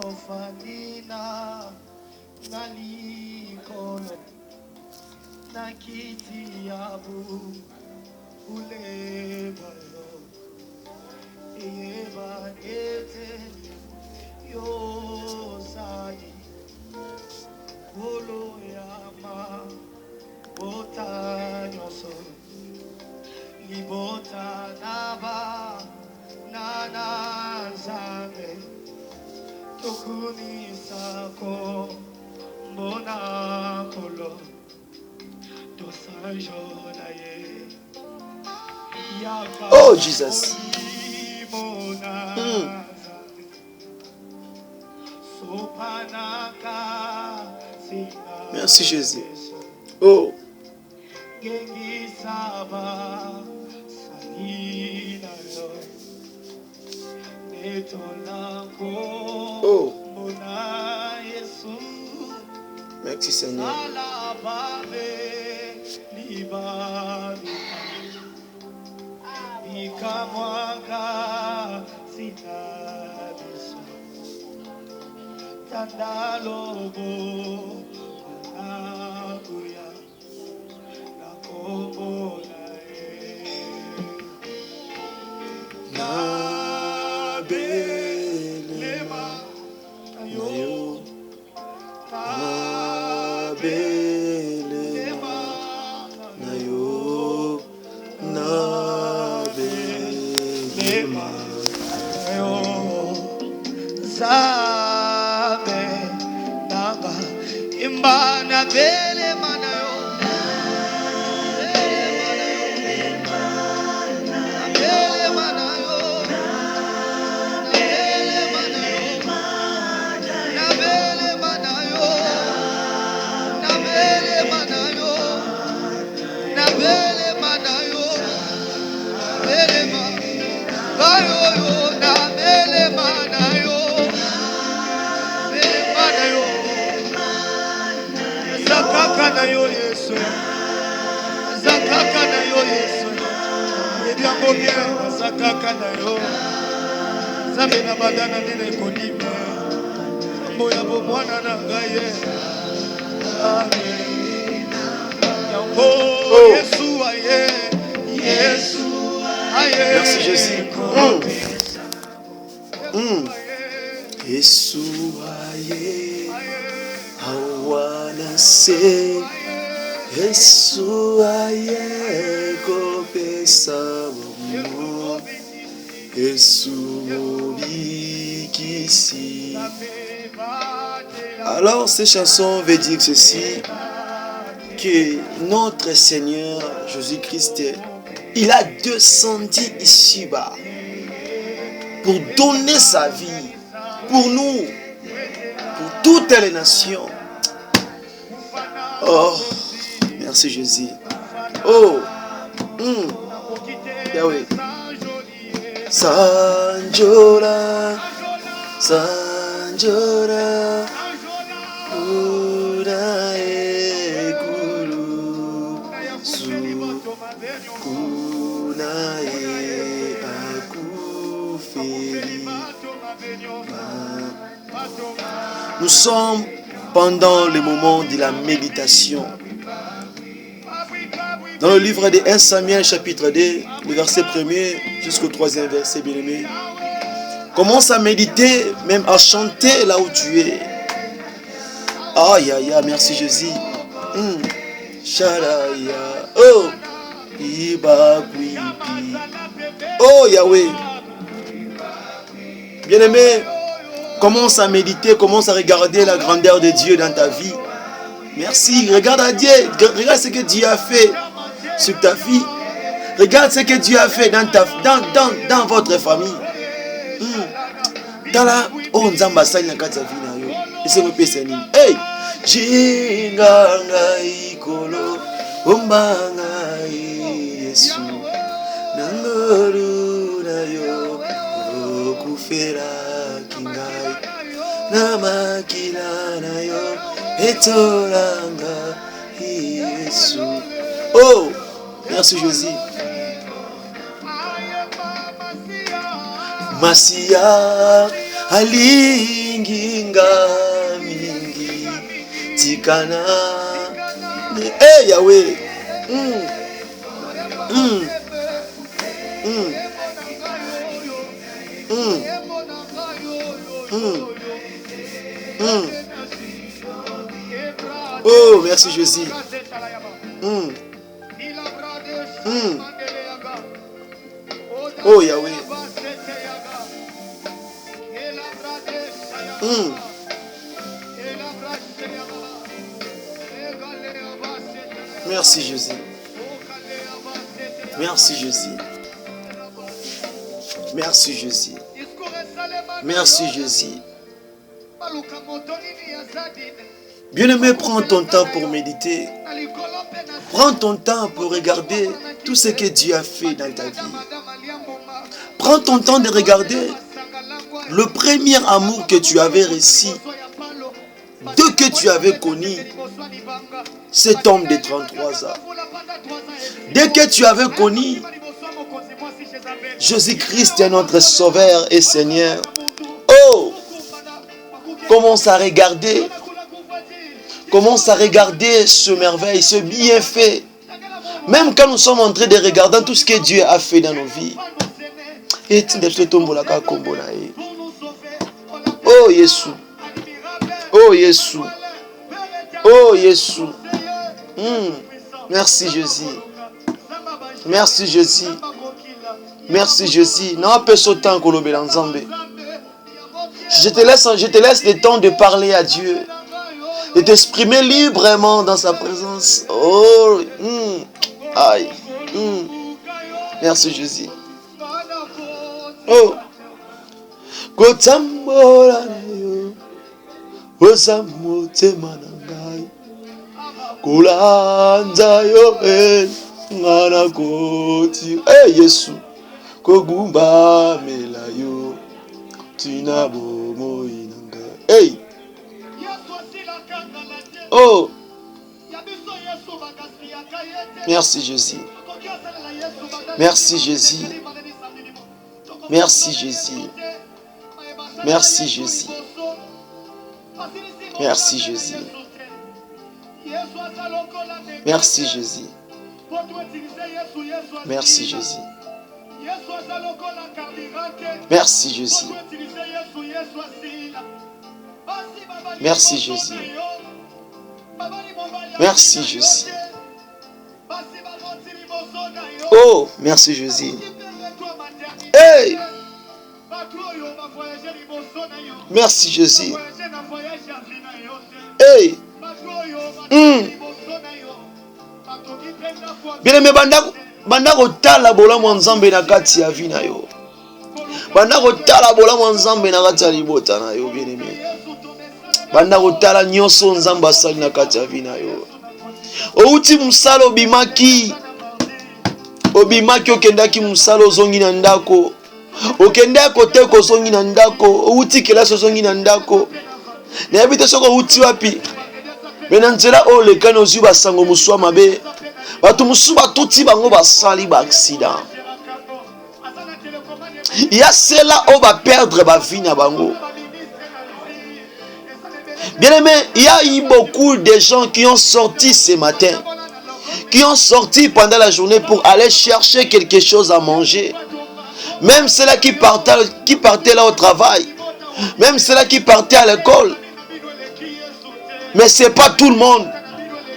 Fanina Nalikolo Nakiti Abu Ulebayo Eba Ete Yosadi Olo Yama Bota Nyoso Libota Naba Nana Zame Tokuni Sako Mona Kolo Dosanjonaye Oh Jesus. Merci Jésus. Oh. Oh. Merci Seigneur. Merci Jésus. Yesu aye, I wanna say, Yesu aye, kopesa mo, Yesu mobikisi. Alors ces chansons veulent dire ceci, que notre Seigneur Jésus-Christ, il a descendu ici-bas pour donner sa vie pour nous, pour toutes les nations. Oh, merci Jésus. Oh, Yahweh. Sanjora, Sanjora, Unae Guru, Sukunae Akuferi. Nous sommes pendant le moment de la méditation. Dans le livre de 1 Samuel chapitre 2, le verset 1er jusqu'au 3e verset, bien-aimé. Commence à méditer, même à chanter là où tu es. Aïe, aïe, aïe, merci Jésus. Shalaya. Oh, Ibakwipi. Oh, Yahweh. Bien-aimé, commence à méditer, commence à regarder la grandeur de Dieu dans ta vie. Merci, regarde à Dieu, regarde ce que Dieu a fait sur ta vie. Regarde ce que Dieu a fait dans votre famille. Tala, oh nzamba sali na kati ya vie na yo. Ese pesa nini? Hey, jinga ngai kolo, omba ngai Yesu. Nangoro na yo, okufera kingai. Namakila na yo, etoranga Yesu. Oh, merci Jésus. Masia Ali nginga mingi tikana. Hey Yahweh. Oh, merci Jésus. Oh Yahweh. Merci Jésus. Merci Jésus. Merci Jésus. Merci Jésus. Bien-aimé, prends ton temps pour méditer. Prends ton temps pour regarder tout ce que Dieu a fait dans ta vie. Prends ton temps de regarder le premier amour que tu avais reçu, dès que tu avais connu cet homme de 33 ans. Dès que tu avais connu Jésus-Christ est notre Sauveur et Seigneur. Oh! Commence à regarder. Commence à regarder ce merveille, ce bienfait. Même quand nous sommes en train de regarder tout ce que Dieu a fait dans nos vies. Oh Jésus. Oh Jésus. Oh Jésus. Merci Jésus. Merci Jésus. Merci Jésus. Non, pas ce temps qu'on l'obéit ensemble. Je te laisse le temps de parler à Dieu, de t'exprimer librement dans sa présence. Oh, aïe. Merci Jésus. Oh, Kotambola yo, Osamote manangai, Kulanza yo ngana koti. Eh Yesu, Kogumba melayo, Tinabo inanga. Hey. Oh. Merci Jésus. Merci Jésus. Merci Jésus. Merci Jésus. Merci Jésus. Merci Jésus. Merci Jésus. Merci Jésus. Merci Jésus. Merci Jésus. Oh, merci Jésus. Hey! Merci Jésus. Hey! Bien-aimé, banda kotala bolamu nzambe na kati ya vi na yo. Banda kotala bolamu nzambe na kati ya libota na yo, bien-aimé. Banda kotala nyonso nzambe asali na kati ya vi na yo. Outi musala obimaki okendaki musala ozongi na ndako. Okendaki koteka ozongi na ndako. Outi kelasi ozongi na ndako. Nayebi te soko outi wapi. Mena nzela o lekani ozwi basango muswa mabe. Bato musu batuti bango basali ba accident. Il y a cela on va perdre ba vie na bango. Bien aimé, il y a eu beaucoup de gens qui ont sorti ce matin, qui ont sorti pendant la journée pour aller chercher quelque chose à manger. Même ceux-là qui partaient là au travail, même ceux-là qui partaient à l'école. Mais ce n'est pas tout le monde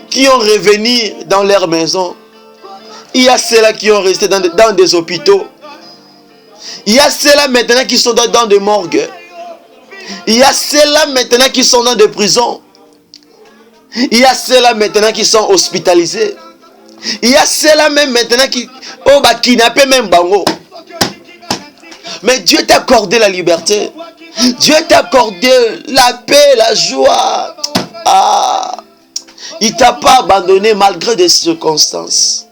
qui ont revenu dans leur maison. Il y a ceux-là qui ont resté dans des hôpitaux. Il y a ceux-là maintenant qui sont dans des morgues. Il y a ceux-là maintenant qui sont dans des prisons. Il y a ceux-là maintenant qui sont hospitalisés. Il y a ceux-là même maintenant qui kidnappé même bango. Mais Dieu t'a accordé la liberté. Dieu t'a accordé la paix, la joie. Ah, il t'a pas abandonné malgré des circonstances.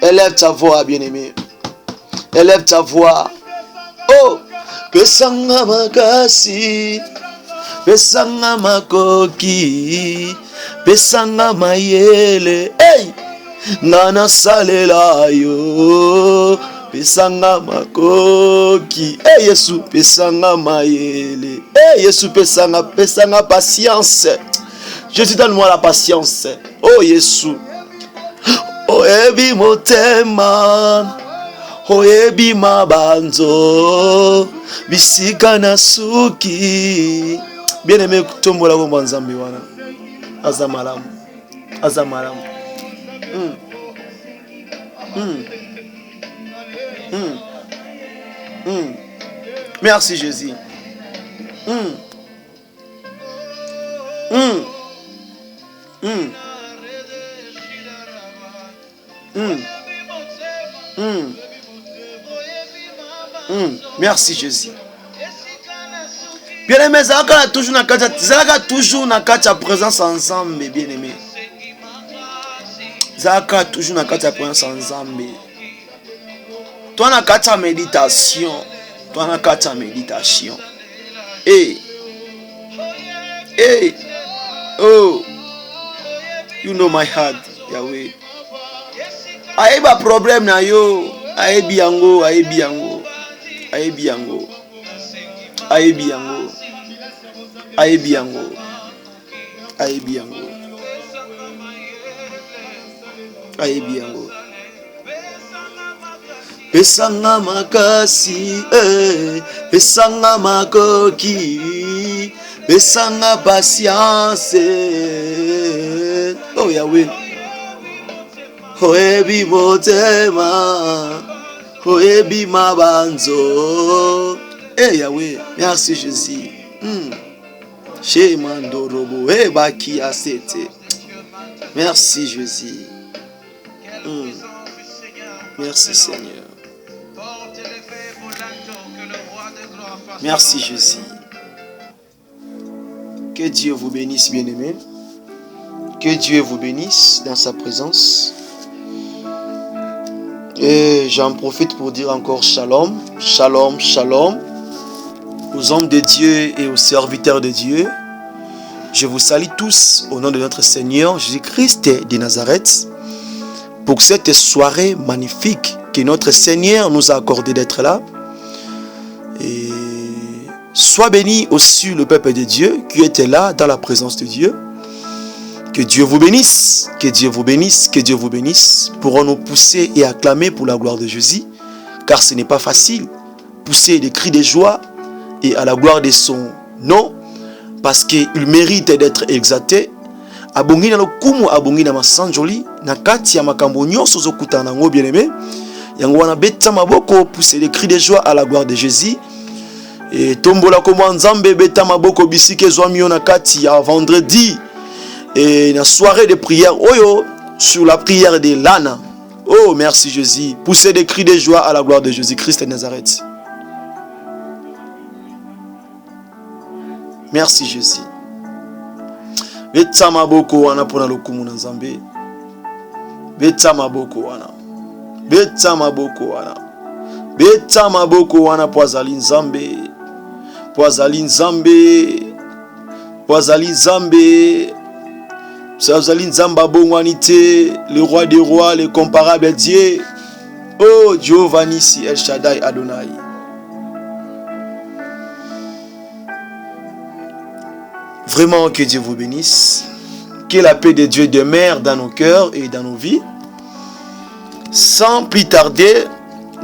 Élève ta voix, bien-aimé. Élève ta voix. Oh, pesanga makasi, pesanga makoki, pesanga mayele. Hey, nana salela yo, pesanga makoki. Yesu, pesanga mayele. Yesu, pesanga patience. Jésus, donne-moi la patience. Oh Yesu. Oyebi motema. Oyebi mabanzo. Bisika na suki. Bien-aimé, tombola bomba nzambe wana. Azamalam. Merci Jésus. Merci Jésus. Bien-aimé, zalaka toujours na kati ya présence ensemble, bien-aimé. Zalaka toujours na kati ya présence ensemble. Toi na kati ya méditation. Oh, you know my heart, Yahweh. Aeba problème na yo, aebi yango. Pesanga makasi, pesanga makoki, pesanga patience. Oh Yahweh. Oyebi motema, oyebi mabanzo. Yahweh, merci Jésus. Chez Mandorobo, baki asete. Merci Jésus. Merci Seigneur. Merci Jésus. Que Dieu vous bénisse, bien-aimés. Que Dieu vous bénisse dans sa présence. Et j'en profite pour dire encore shalom, shalom, shalom aux hommes de Dieu et aux serviteurs de Dieu. Je vous salue tous au nom de notre Seigneur Jésus-Christ de Nazareth pour cette soirée magnifique que notre Seigneur nous a accordé d'être là. Et sois béni aussi le peuple de Dieu qui était là dans la présence de Dieu. Que Dieu vous bénisse, que Dieu vous bénisse, que Dieu vous bénisse. Pourrons nous pousser et acclamer pour la gloire de Jésus, car ce n'est pas facile. Pousser des cris de joie et à la gloire de son nom, parce qu'il mérite d'être exalté. Abongi na lokumu, abongi na masanjoli, na kati ya makambo nyonso zokuta nango bien-aimé. Yango wana beta maboko, pousser des cris de joie à la gloire de Jésus. Et tombola komo nzambe beta maboko bisike zwamio na kati ya vendredi. Et la soirée de prière, sur la prière de Lana. Oh, merci Jésus. Poussez des cris de joie à la gloire de Jésus-Christ de Nazareth. Merci Jésus. Beta maboko wana pona lokumu na nzambe. Beta maboko wana. Beta maboko wana. Beta maboko wana poazali nzambe. Poazali nzambe. Poazali nzambe. Poazali nzamba bongwanite. Le roi des rois, le comparable Dieu. Oh, Jehovah Nissi, El Shaddai Adonai. Vraiment que Dieu vous bénisse. Que la paix de Dieu demeure dans nos cœurs et dans nos vies. Sans plus tarder,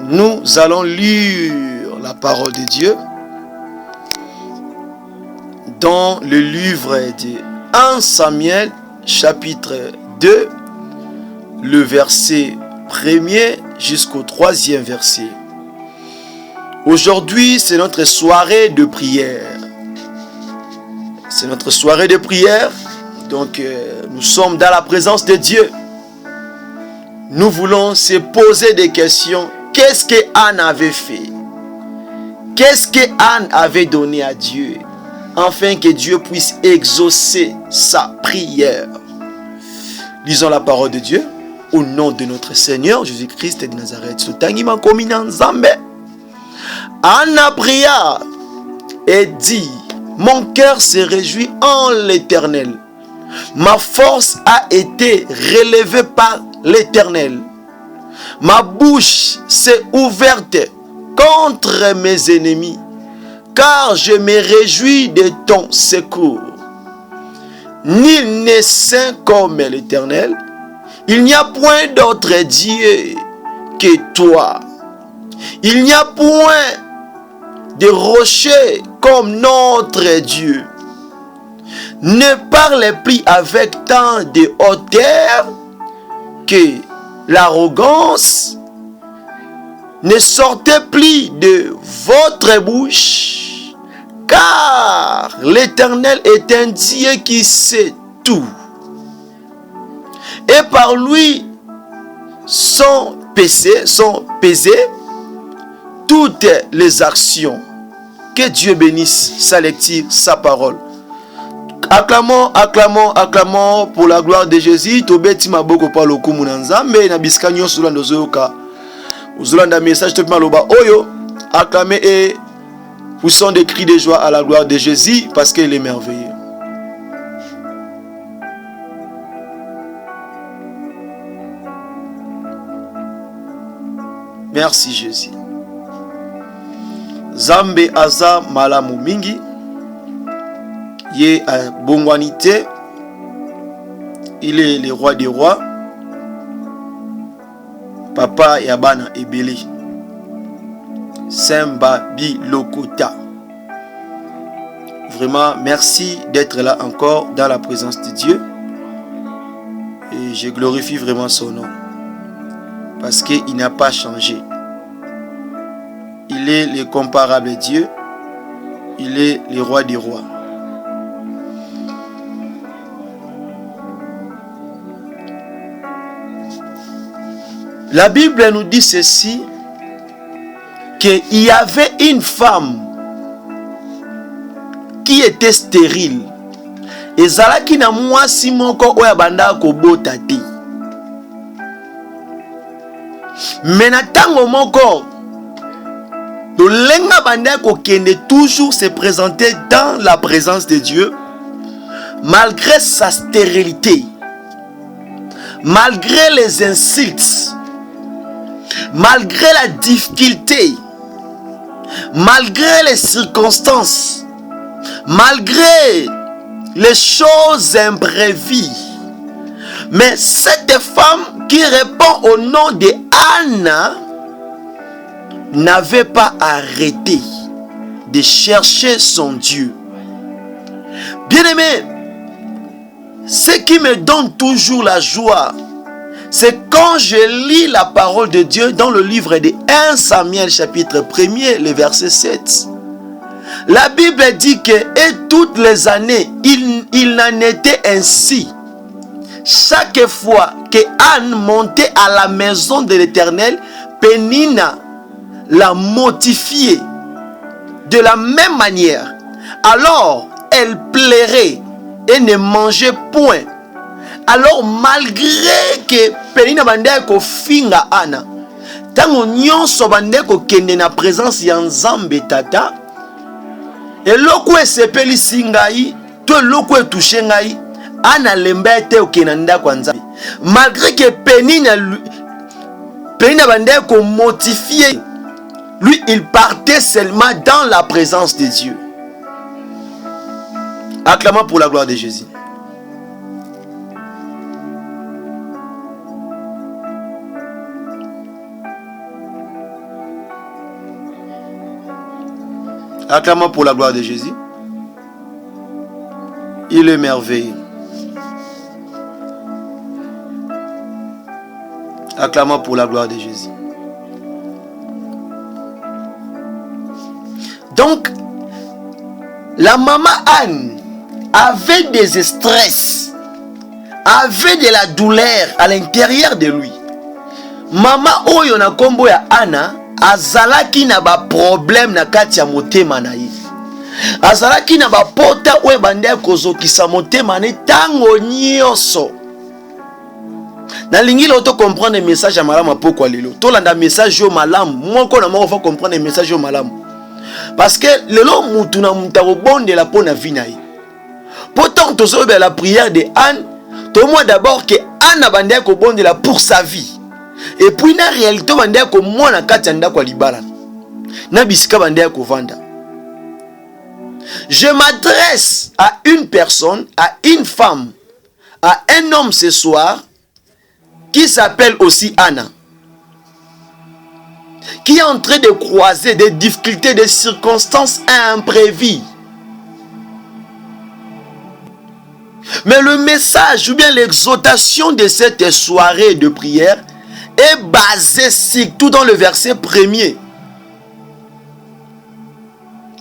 nous allons lire la parole de Dieu dans le livre de 1 Samuel, chapitre 2, le verset 1er jusqu'au 3e verset. Aujourd'hui, c'est notre soirée de prière. C'est notre soirée de prière. Donc, nous sommes dans la présence de Dieu. Nous voulons se poser des questions. Qu'est-ce que Anne avait fait? Qu'est-ce que Anne avait donné à Dieu? Afin que Dieu puisse exaucer sa prière. Lisons la parole de Dieu au nom de notre Seigneur Jésus-Christ de Nazareth. Anne pria et dit: mon cœur se réjouit en l'Éternel. Ma force a été relevée par l'Éternel. Ma bouche s'est ouverte contre mes ennemis, car je me réjouis de ton secours. Nul n'est saint comme l'Éternel. Il n'y a point d'autre Dieu que toi. Il n'y a point de rocher comme notre Dieu. Ne parlez plus avec tant de hauteur que l'arrogance. Ne sortez plus de votre bouche, car l'Éternel est un Dieu qui sait tout. Et par lui sont pesées toutes les actions. Que Dieu bénisse sa lecture, sa parole. Acclamons, acclamons, acclamons pour la gloire de Jésus. Tobeti maboko pa lokumu na Nzambe na bisika nyonso lando zoyoka. Uzolanda message to maloba oyo. Acclamez et poussons des cris de joie à la gloire de Jésus parce qu'il est merveilleux. Merci Jésus. Zambe aza malamu mingi. Ye a bongwanité. Il est le roi des rois. Papa Yabana Ebele. Semba Bi Lokota. Vraiment, merci d'être là encore dans la présence de Dieu. Et je glorifie vraiment son nom. Parce qu'il n'a pas changé. Il est le comparable Dieu. Il est le roi des rois. La Bible nous dit ceci, qu'il y avait une femme qui était stérile. Et zalaki na mwasi moko oya banda ko bota te. Mais na tango moko Lenga banda ko kende toujours se présenter dans la présence de Dieu malgré sa stérilité, malgré les insultes, malgré la difficulté, malgré les circonstances, malgré les choses imprévues. Mais cette femme qui répond au nom de Anna n'avait pas arrêté de chercher son Dieu. Bien-aimé, ce qui me donne toujours la joie, c'est quand je lis la parole de Dieu dans le livre de 1 Samuel chapitre 1er, le verset 7. La Bible dit que et toutes les années, il n'en était ainsi. Chaque fois que Anne montait à la maison de l'Éternel, Pénina la mortifiait de la même manière. Alors, elle plairait et ne mangeait point. Alors, malgré que Pénina bandait ko finga Anna, tango nyonso bandait ko kende na présence ya Nzambe tata, et loko esepeli singai, to loko etouche ngai, Anna lembete okenanda kwa Nzambe. Malgré que Pénina bandait ko mortifier, lui, il partait seulement dans la présence de Dieu. Acclamons pour la gloire de Jésus. Acclamons pour la gloire de Jésus. Il est merveilleux. Acclamons pour la gloire de Jésus. Donc, la maman Anne avait des stress, avait de la douleur à l'intérieur de lui. Maman oyo na kombo ya Anna azalaki na ba problème na kati ya motema na ye. Azalaki na ba pota oyo bande kozokisa motema ne tango nyonso. Na lingi loto comprendre le message ya malamu poko lelo. To landa message yo malamu, moko na moko fa comprendre le message yo malamu. Parce que lelo mutu na mutako bonde la pona vinaï. Pourtant to sobe la prière de Anne, to moi d'abord que Anne abandé ko bonde la pour sa vie. Et puis na réalité bandea ko mona katanda kwa libala. Na bisika bandea ko vanda. Je m'adresse à une personne, à une femme, à un homme ce soir qui s'appelle aussi Anna, qui est en train de croiser des difficultés, des circonstances imprévues. Mais le message ou bien l'exhortation de cette soirée de prière est basée surtout dans le verset 1er.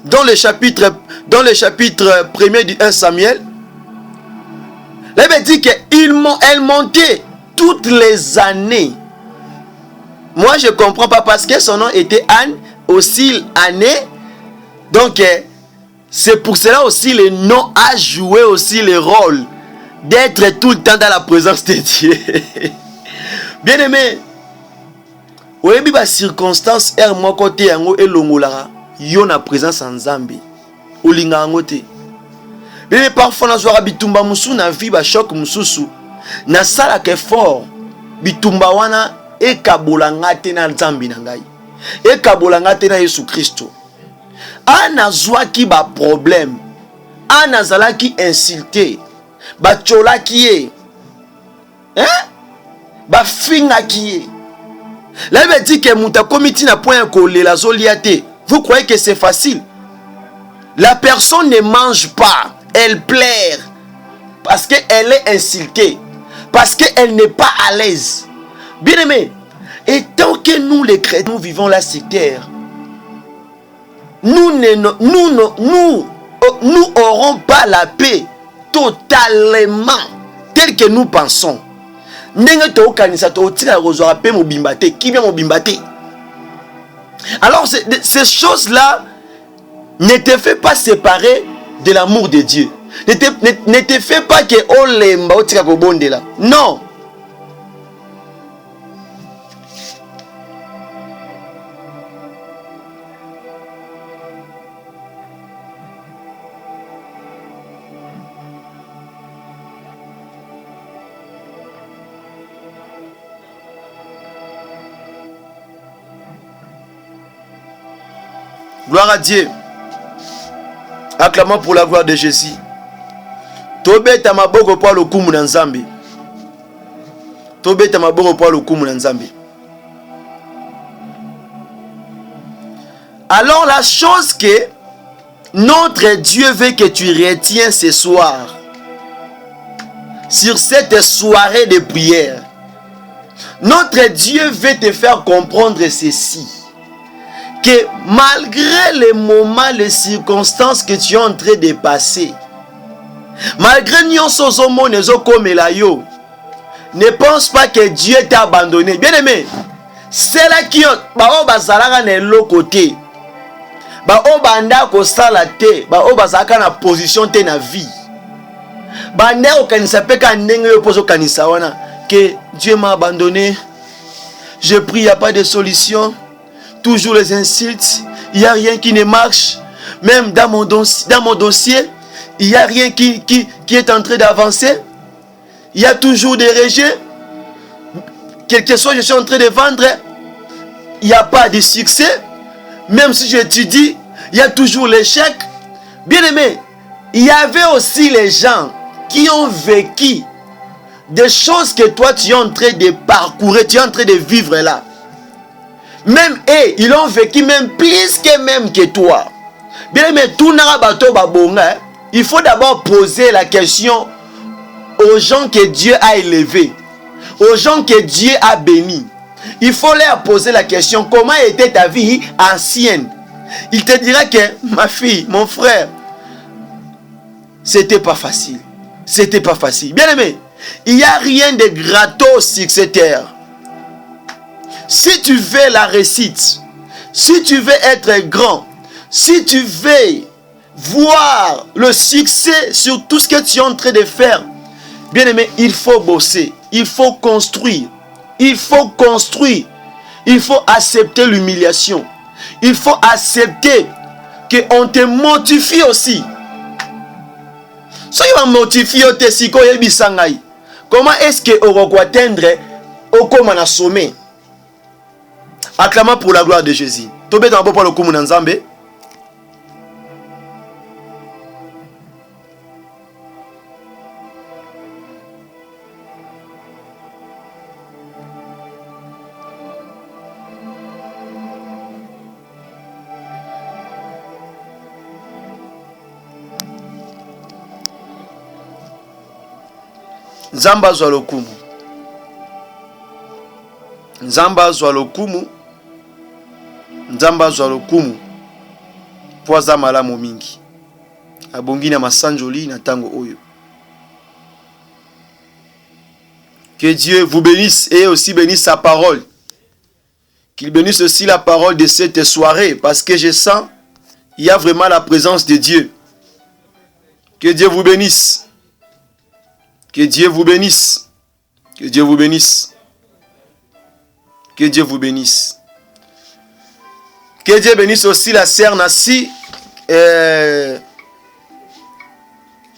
Dans le chapitre 1er du 1 Samuel, la Bible dit qu'elle montait toutes les années. Moi je ne comprends pas parce que son nom était Anne, aussi année. Donc c'est pour cela aussi le nom a joué aussi le rôle d'être tout le temps dans la présence de Dieu. Bien aimé, oyebi ba circonstance er mo côté yango elongolara yo na présence en Nzambe olinga yango te. Mais parfois na zwa bitumba musu na vie ba choc mususu na sala ke fort bitumba wana ekabola ngate na Nzambe na ngai, ekabola ngate na Yesu Kristo. Ana zwaki ba problème, ana zalaki insulté, ba tcholaki ye, ba finga ki ye. La Bible dit que muta komiti na point kolela zoliate. Vous croyez que c'est facile? La personne ne mange pas, elle pleure parce qu'elle est insultée, parce qu'elle n'est pas à l'aise. Bien aimé, et tant que nous les chrétiens, nous vivons la terre, nous n'aurons pas la paix totalement telle que nous pensons. Alors ces choses-là ne te fait pas séparer de l'amour de Dieu. Ne te fait pas que olemba otika ko bondela. Non. Gloire à Dieu. Acclamons pour la gloire de Jésus. Tobeta maboko pour le kumu na Nzambe. Tobeta maboko pour le kumu na Nzambe. Alors la chose que notre Dieu veut que tu retiens ce soir, sur cette soirée de prière, notre Dieu veut te faire comprendre ceci. Que malgré les moments, les circonstances que tu es en train de passer, malgré ne pense pas que Dieu t'a abandonné. Bien aimé, c'est là qui ont bazalaka na côté, banda ko sala te, bazalaka na position te na vie, banda okanisa peka ndenge yo pozo kanisa wana que Dieu m'a abandonné, je prie, il n'y a pas de solution. Toujours les insultes, il n'y a rien qui ne marche. Même dans mon dossier, il n'y a rien qui est en train d'avancer. Il y a toujours des rejets. Quelque chose que je suis en train de vendre, il n'y a pas de succès. Même si j'étudie, il y a toujours l'échec. Bien aimé, il y avait aussi les gens qui ont vécu des choses que toi tu es en train de parcourir, tu es en train de vivre là. Même eux, ils ont vécu même plus que toi. Bien aimé, tout n'a pas babonga. Il faut d'abord poser la question aux gens que Dieu a élevés, aux gens que Dieu a bénis. Il faut leur poser la question, comment était ta vie ancienne? Il te dira que, ma fille, mon frère, c'était pas facile. C'était pas facile. Bien aimé, il n'y a rien de gratos sur cette terre. Si tu veux la réussite, si tu veux être grand, si tu veux voir le succès sur tout ce que tu es en train de faire, bien aimé, il faut bosser, il faut construire, il faut construire, il faut accepter l'humiliation, il faut accepter qu'on te motive aussi. Si on motive, comment est-ce qu'on va atteindre au sommet? Acclamons pour la gloire de Jésus. Tobé dans le kumu Nzambe. Nzamba zwa lokumu. Nzamba zwa lokumu. Nzamba zwa lokumu. Poaza malamu mingi. Abongi na masanjoli na tango oyo. Que Dieu vous bénisse et aussi bénisse sa parole. Qu'il bénisse aussi la parole de cette soirée. Parce que je sens, il y a vraiment la présence de Dieu. Que Dieu vous bénisse. Que Dieu vous bénisse. Que Dieu vous bénisse. Que Dieu vous bénisse. Que Dieu bénisse aussi la sœur Nassi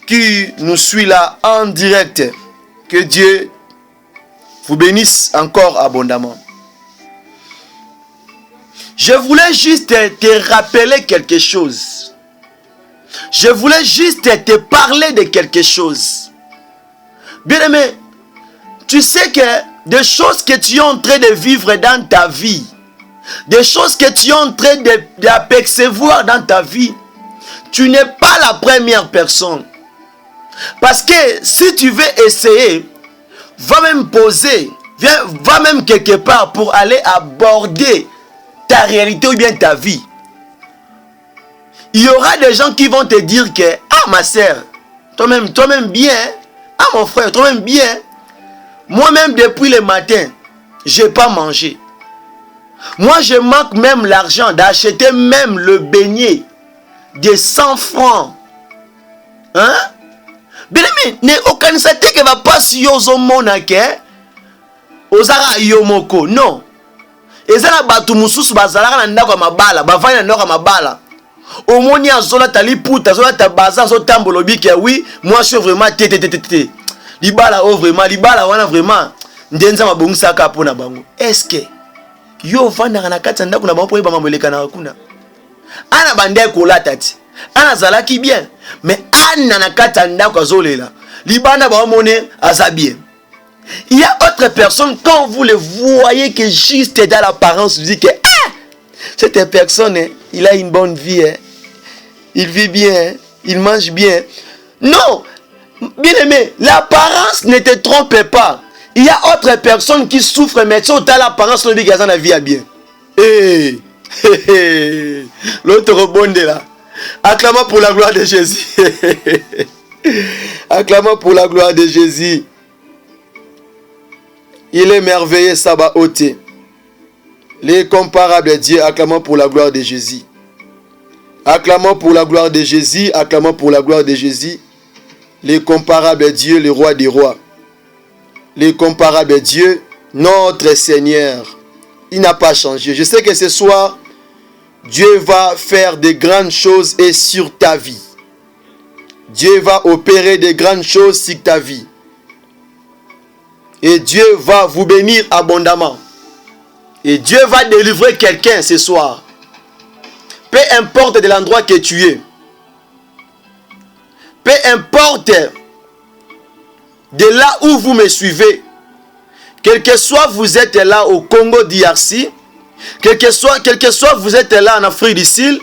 qui nous suit là en direct. Que Dieu vous bénisse encore abondamment. Je voulais juste te rappeler quelque chose. Je voulais juste te parler de quelque chose. Bien-aimé, tu sais que des choses que tu es en train de vivre dans ta vie, des choses que tu es en train d'apercevoir dans ta vie, tu n'es pas la première personne. Parce que si tu veux essayer, va même poser, va même quelque part pour aller aborder ta réalité ou bien ta vie. Il y aura des gens qui vont te dire que, ah ma soeur, toi-même bien, ah mon frère, toi-même bien. Moi-même depuis le matin, je n'ai pas mangé. Moi je manque même l'argent d'acheter même le beignet de 100 francs. Hein? Bien aimé, ne okanisate que va pas si yozo monake, ozara yomoko. Non. Ezana batu mususu bazalaka na ndako mabala, bavani na ndako mabala. Omoni azola tali puta, azola tabaza, azola tambolobi que oui, moi je suis vraiment tétététété. Libala oh vraiment, libala wana vraiment ndenza mabongisa ka pona bango. Est-ce que yo vanda na kati ndako na bango po ba moleka na kuna? Ana bande ko latati. Ana zalaki bien, mais ana na kati ndako azolela. Libana ba mone aza bien. Il y a autre personne, quand vous le voyez que juste dans l'apparence, vous dites que ah, cette personne, il a une bonne vie, il vit bien, il mange bien. Non, bien aimé, l'apparence ne te trompe pas. Il y a autre personne qui souffre, mais tu as l'apparence, le gars la vie a bien. Hey, l'autre rebonde là. Acclamons pour la gloire de Jésus. Acclamons pour la gloire de Jésus. Il est merveilleux, Sabaoth. L'incomparable Dieu, acclamons pour la gloire de Jésus. Acclamons pour la gloire de Jésus, acclamons pour la gloire de Jésus. L'incomparable Dieu, le roi des rois. L'incomparable Dieu, notre Seigneur. Il n'a pas changé. Je sais que ce soir, Dieu va faire de grandes choses et sur ta vie. Dieu va opérer de grandes choses sur ta vie. Et Dieu va vous bénir abondamment. Et Dieu va délivrer quelqu'un ce soir. Peu importe de l'endroit que tu es. Peu importe de là où vous me suivez. Quel que soit vous êtes là au Congo DRC. Quel que soit vous êtes là en Afrique du Sud.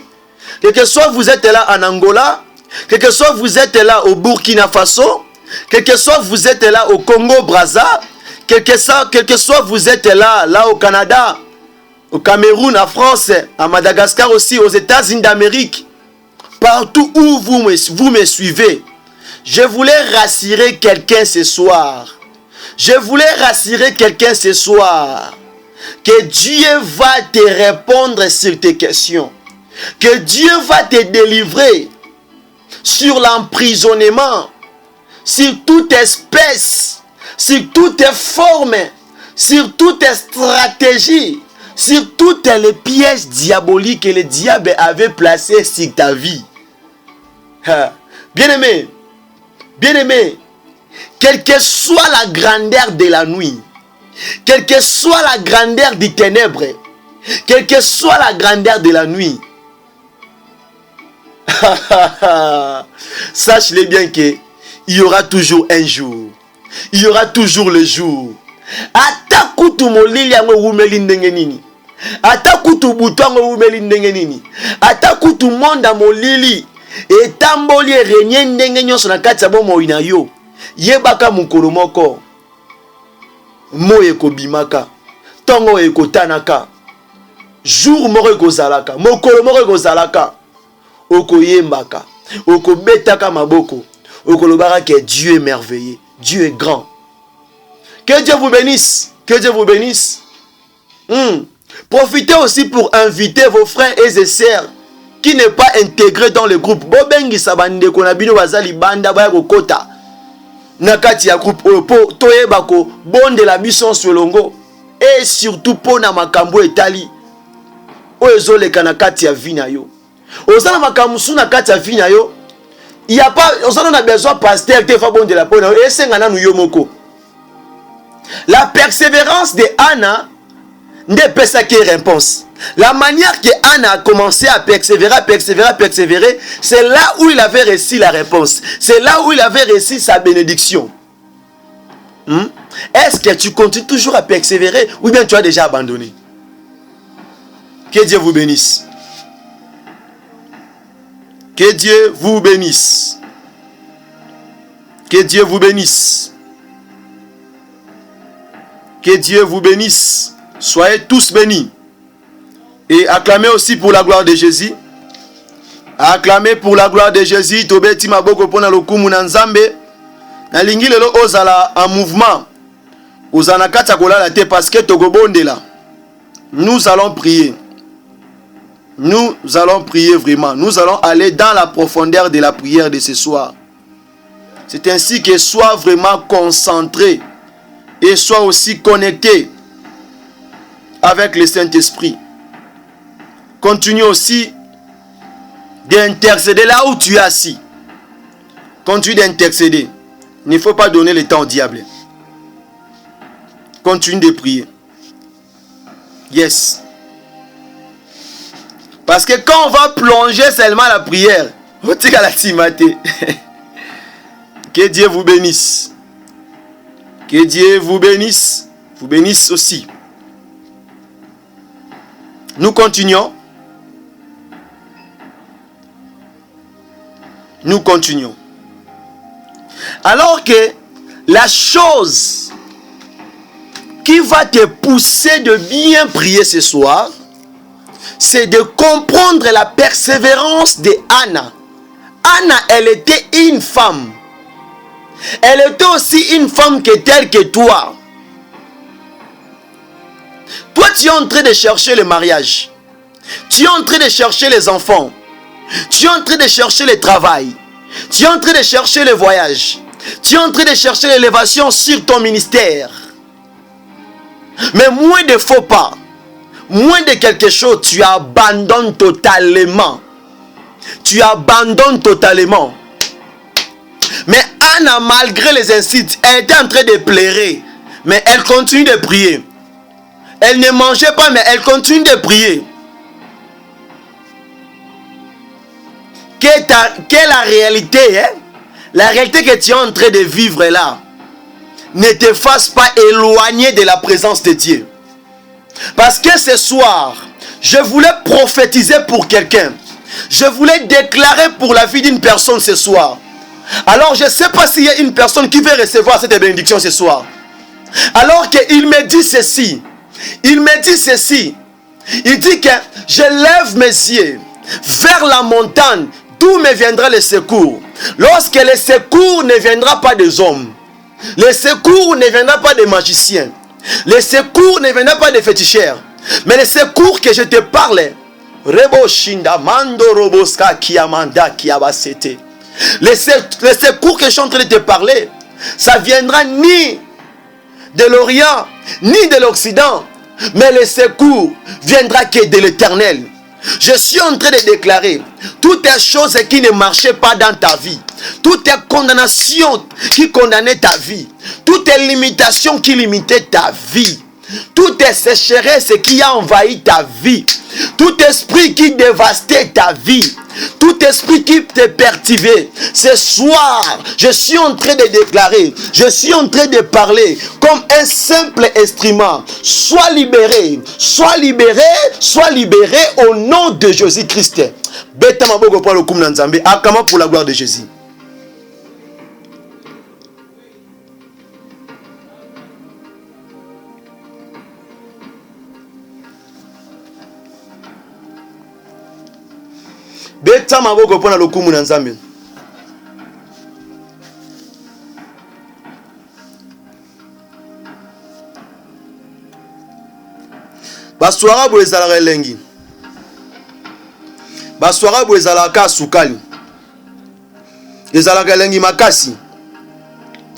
Quel que soit vous êtes là en Angola. Quel que soit vous êtes là au Burkina Faso. Quel que soit vous êtes là au Congo Brazza, quel que soit vous êtes là au Canada, au Cameroun, en France, à Madagascar aussi, aux États-Unis d'Amérique, partout où vous me suivez, je voulais rassurer quelqu'un ce soir. Je voulais rassurer quelqu'un ce soir que Dieu va te répondre sur tes questions, que Dieu va te délivrer sur l'emprisonnement, sur toute espèce, sur toute forme, sur toute stratégie, sur toutes les pièges diaboliques que le diable avait placées sur ta vie. Bien-aimé, quelle que soit la grandeur de la nuit, quelle que soit la grandeur des ténèbres, quelle que soit la grandeur de la nuit. Sache-le bien que il y aura toujours un jour. Il y aura toujours le jour. Ata kutu molili yango wumeli ndenge nini. Ata kutu butu yango wumeli ndenge nini. Ata kutu monda molili etamboli renye ndenge nyonso na kati ya bomoi na yo. Yebaka mukolo moko. Mo ekobimaka. Tongo ekotanaka. Jour moko ekozalaka. Mokolo moko ekozalaka. Okoyembaka. Okobetaka maboko. Okolobaka que Dieu est merveilleux. Dieu est grand. Que Dieu vous bénisse. Que Dieu vous bénisse. Profitez aussi pour inviter vos frères et sœurs qui n'est pas intégré dans le groupe. Bobengi sabande konabino bazali banda baya kokota. Nakati ya groupe opo toyeba ko bonde la mission solongo et surtout pona makambo etali. Oyezoleka nakati ya vina yo. Ozana makamusu nakati ya vina yo. Il y a pas on a besoin pasteur te fa bonde la pona et sengana nu yo moko. La persévérance de Anna ne peut pas qu'il réponse. La manière que Anna a commencé à persévérer, c'est là où il avait reçu la réponse. C'est là où il avait reçu sa bénédiction. Est-ce que tu continues toujours à persévérer ou bien tu as déjà abandonné? Que Dieu vous bénisse. Que Dieu vous bénisse. Que Dieu vous bénisse. Que Dieu vous bénisse. Soyez tous bénis. Et acclamez aussi pour la gloire de Jésus. Acclamez pour la gloire de Jésus. Tobeti maboko pona lokumu na nzambe. Na lingi lelo ozala en mouvement. Ozana kata kolala te parce que togobondela. Nous allons prier. Nous allons prier vraiment. Nous allons aller dans la profondeur de la prière de ce soir. C'est ainsi que sois vraiment concentré et sois aussi connecté avec le Saint-Esprit. Continue aussi d'intercéder là où tu es assis. Continue d'intercéder. Il ne faut pas donner le temps au diable. Continue de prier. Yes. Parce que quand on va plonger seulement la prière, que Dieu vous bénisse. Que Dieu vous bénisse aussi. Nous continuons. Nous continuons. Alors que la chose qui va te pousser de bien prier ce soir, c'est de comprendre la persévérance de Anna. Anna, elle était une femme. Elle était aussi une femme telle que toi. Toi, tu es en train de chercher le mariage. Tu es en train de chercher les enfants. Tu es en train de chercher le travail. Tu es en train de chercher le voyage. Tu es en train de chercher l'élévation sur ton ministère. Mais moins de faux pas, moins de quelque chose, tu abandonnes totalement. Tu abandonnes totalement. Mais Anna, malgré les insultes, elle était en train de pleurer. Mais elle continue de prier. Elle ne mangeait pas, mais elle continue de prier. Quelle est la réalité, hein? La réalité que tu es en train de vivre là ne te fasse pas éloigner de la présence de Dieu. Parce que ce soir, je voulais prophétiser pour quelqu'un. Je voulais déclarer pour la vie d'une personne ce soir. Alors je ne sais pas s'il y a une personne qui veut recevoir cette bénédiction ce soir. Alors qu'il me dit ceci. Il me dit ceci. Il dit que je lève mes yeux vers la montagne d'où me viendra le secours. Lorsque le secours ne viendra pas des hommes, le secours ne viendra pas des magiciens, le secours ne viendra pas des féticheurs, mais le secours que je te parle, Rebo Shinda Mando Roboska Kiamanda Kiabasete. Le secours que je suis en train de te parler, ça viendra ni de l'Orient, ni de l'Occident, mais le secours viendra que de l'Éternel. Je suis en train de déclarer toutes les choses qui ne marchaient pas dans ta vie, toutes les condamnations qui condamnaient ta vie, toutes les limitations qui limitaient ta vie. toute sécheresse qui a envahi ta vie, tout esprit qui dévastait ta vie, tout esprit qui te perturbait, ce soir, je suis en train de déclarer, je suis en train de parler comme un simple instrument. Sois libéré, sois libéré, sois libéré au nom de Jésus-Christ. Beta maboko pour le kum nanzambe, akama pour la gloire de Jésus. Beta maboko pour le kum nanzambe. Baswara bo ezalaka elengi. Baswara bo ezalaka sukali. Ezalaka elengi makasi.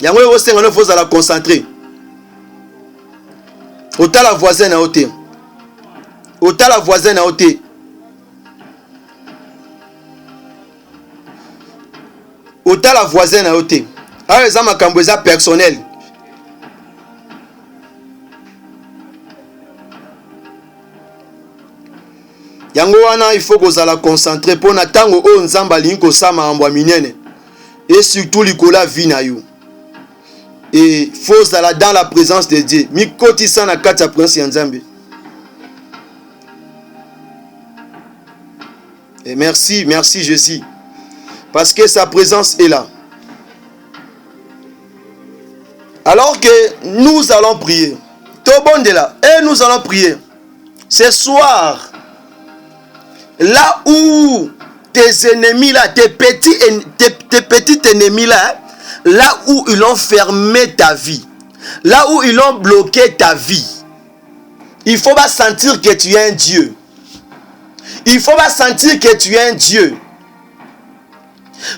Yango yo senga no faut la concentrer. Ota la voisine na ote. Ota la voisine na ote. Ota la voisine na ote. Ah eza makambo eza personnel. Yango wana il faut que vous la concentrer pour na tango o nzamba linko sama ambwa minene et surtout likola vina yo et faut aller dans la présence de Dieu mi koti sana kati ya prince ya Nzambe. Et merci Jésus parce que sa présence est là. Alors que nous allons prier tout bon de là et nous allons prier ce soir. Là où tes ennemis là, tes petits ennemis là, là où ils ont fermé ta vie, là où ils ont bloqué ta vie, il faut pas sentir que tu es un Dieu. Il faut pas sentir que tu es un Dieu.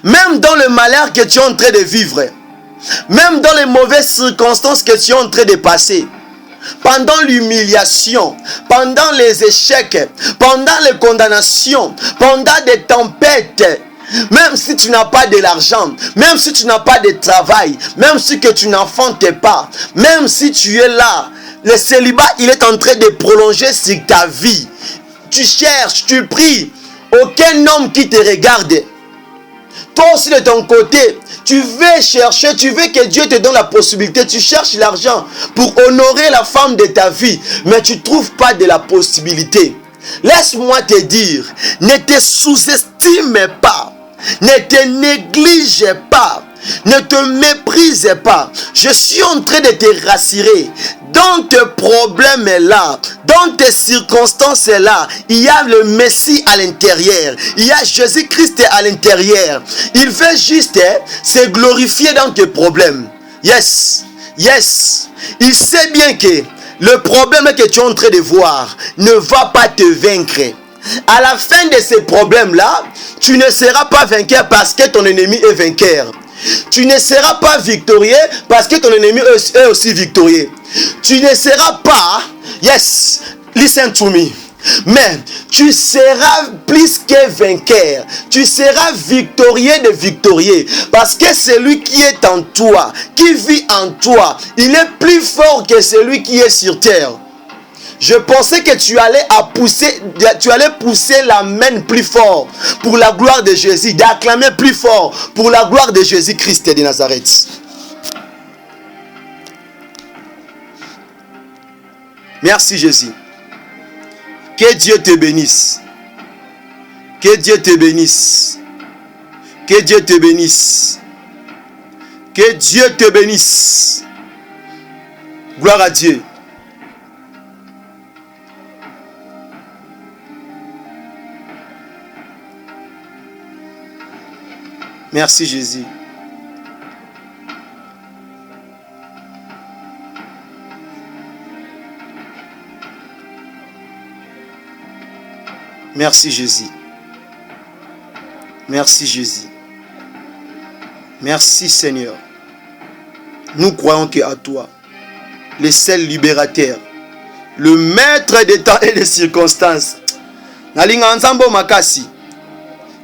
Même dans le malheur que tu es en train de vivre, même dans les mauvaises circonstances que tu es en train de passer, pendant l'humiliation, pendant les échecs, pendant les condamnations, pendant des tempêtes, même si tu n'as pas de l'argent, même si tu n'as pas de travail, même si que tu n'enfantes pas, même si tu es là, le célibat il est en train de prolonger sur ta vie. Tu cherches, tu pries, aucun homme qui te regarde. Toi aussi de ton côté, tu veux chercher, tu veux que Dieu te donne la possibilité, tu cherches l'argent pour honorer la femme de ta vie, mais tu ne trouves pas de la possibilité. Laisse-moi te dire, ne te sous-estime pas, ne te néglige pas, ne te méprise pas. Je suis en train de te rassurer. Dans tes problèmes là, dans tes circonstances là, il y a le Messie à l'intérieur. Il y a Jésus-Christ à l'intérieur. Il veut juste se glorifier dans tes problèmes. Yes. Il sait bien que le problème que tu es en train de voir ne va pas te vaincre. À la fin de ces problèmes-là, tu ne seras pas vainqueur parce que ton ennemi est vainqueur. Tu ne seras pas victorieux parce que ton ennemi est aussi victorieux. Tu ne seras pas, yes, listen to me, mais tu seras plus que vainqueur. Tu seras victorieux de victorieux parce que celui qui est en toi, qui vit en toi, il est plus fort que celui qui est sur terre. Je pensais que tu allais pousser la main plus fort pour la gloire de Jésus, d'acclamer plus fort pour la gloire de Jésus-Christ de Nazareth. Merci Jésus. Que Dieu te bénisse. Que Dieu te bénisse. Que Dieu te bénisse. Que Dieu te bénisse. Gloire à Dieu. Merci Jésus. Merci Jésus. Merci Jésus. Merci Seigneur. Nous croyons qu'à toi, le seul libérateur, le maître des temps et des circonstances. Nalinga nzambo makasi.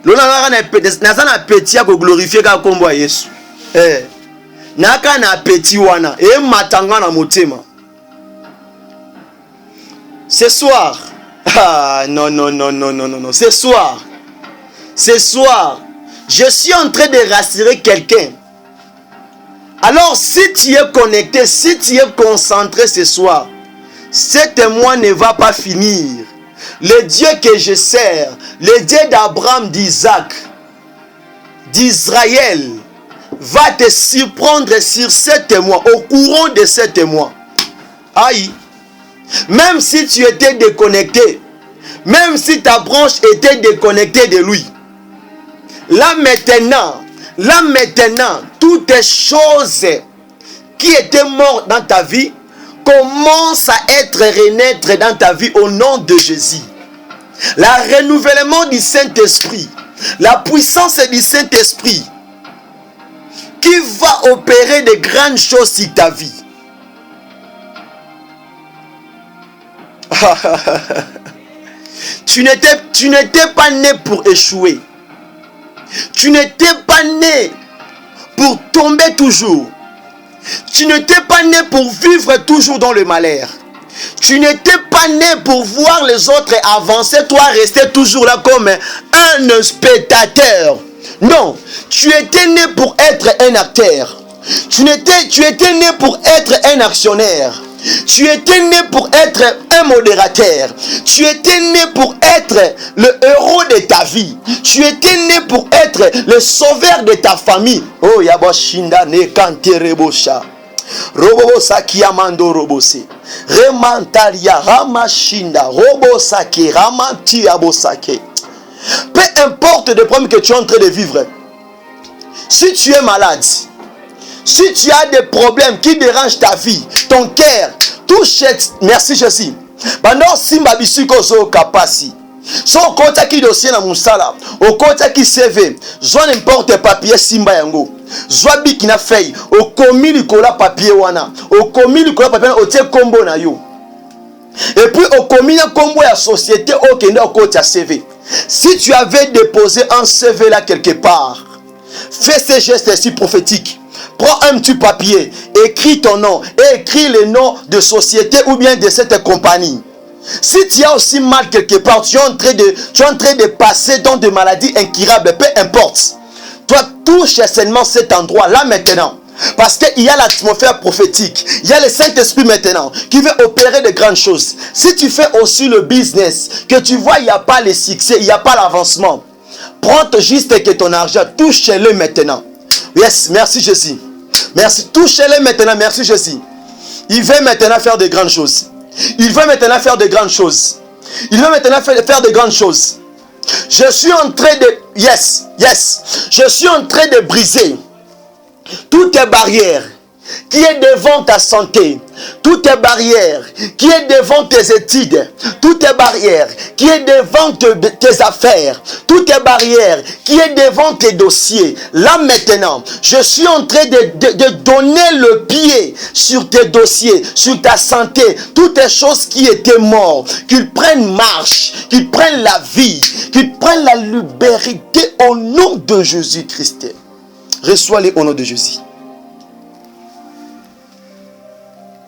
Lona na petit ya ko glorifier ka kombo ya Yesu. Naka na petit wana matanga na motema. Ce soir, ah non, non, non, non, non, non, non, ce soir, je suis en train de rassurer quelqu'un. Alors, si tu es connecté, si tu es concentré ce soir, ce mois ne va pas finir. Le Dieu que je sers, le Dieu d'Abraham, d'Isaac, d'Israël, va te surprendre sur 7 mois, au courant de 7 mois. Aïe. Même si tu étais déconnecté, même si ta branche était déconnectée de lui, là maintenant, toutes les choses qui étaient mortes dans ta vie commencent à être renaître dans ta vie au nom de Jésus. Le renouvellement du Saint-Esprit, la puissance du Saint-Esprit qui va opérer de grandes choses sur ta vie. Tu n'étais pas né pour échouer. Tu n'étais pas né pour tomber toujours. Tu n'étais pas né pour vivre toujours dans le malheur. Tu n'étais pas né pour voir les autres avancer, toi rester toujours là comme un spectateur. Non, tu étais né pour être un acteur. Tu étais né pour être un actionnaire. Tu étais né pour être un modérateur. Tu étais né pour être le héros de ta vie. Tu étais né pour être le sauveur de ta famille. Oh, Yaboshinda ne kanterebosha. Robosaki Amando Robose. Remantaria Ramashinda Robosaki Ramanti Abosake. Peu importe le problème que tu es en train de vivre. Si tu es malade, si tu as des problèmes qui dérangent ta vie, ton cœur, touche. Merci Jésus. Pendant Simba Bisiko Zo Kapasi. So kota ki dossier na musala, o kota ki CV, zo n'importe papier Simba yango. Zo biki na feuille, o komi likola papier wana, o komi likola papier o tie kombo na yo. Et puis au commis na kombo ya société o kende o kota CV. Si tu avais déposé un CV là quelque part, fais ces gestes-ci prophétiques. Prends un petit papier, écris ton nom et écris le nom de société ou bien de cette compagnie. Si tu as aussi mal quelque part, tu es en train de passer dans des maladies incurables, peu importe. Toi, touche seulement cet endroit là maintenant. Parce qu'il y a l'atmosphère prophétique. Il y a le Saint-Esprit maintenant qui veut opérer de grandes choses. Si tu fais aussi le business, que tu vois, il n'y a pas le succès, il n'y a pas l'avancement. Prends juste que ton argent, touche-le maintenant. Yes, merci Jésus. Merci, touche-le maintenant, merci Jésus. Il veut maintenant faire de grandes choses. Il veut maintenant faire de grandes choses. Il veut maintenant faire de grandes choses. Je suis en train de... Yes. Je suis en train de briser toutes les barrières qui est devant ta santé, toutes les barrières qui est devant tes études, toutes les barrières qui est devant tes affaires, toutes les barrières qui est devant tes dossiers. Là maintenant, je suis en train de donner le pied sur tes dossiers, sur ta santé, toutes les choses qui étaient mortes, qu'ils prennent marche, qu'ils prennent la vie, qu'ils prennent la liberté au nom de Jésus-Christ. Reçois-les au nom de Jésus.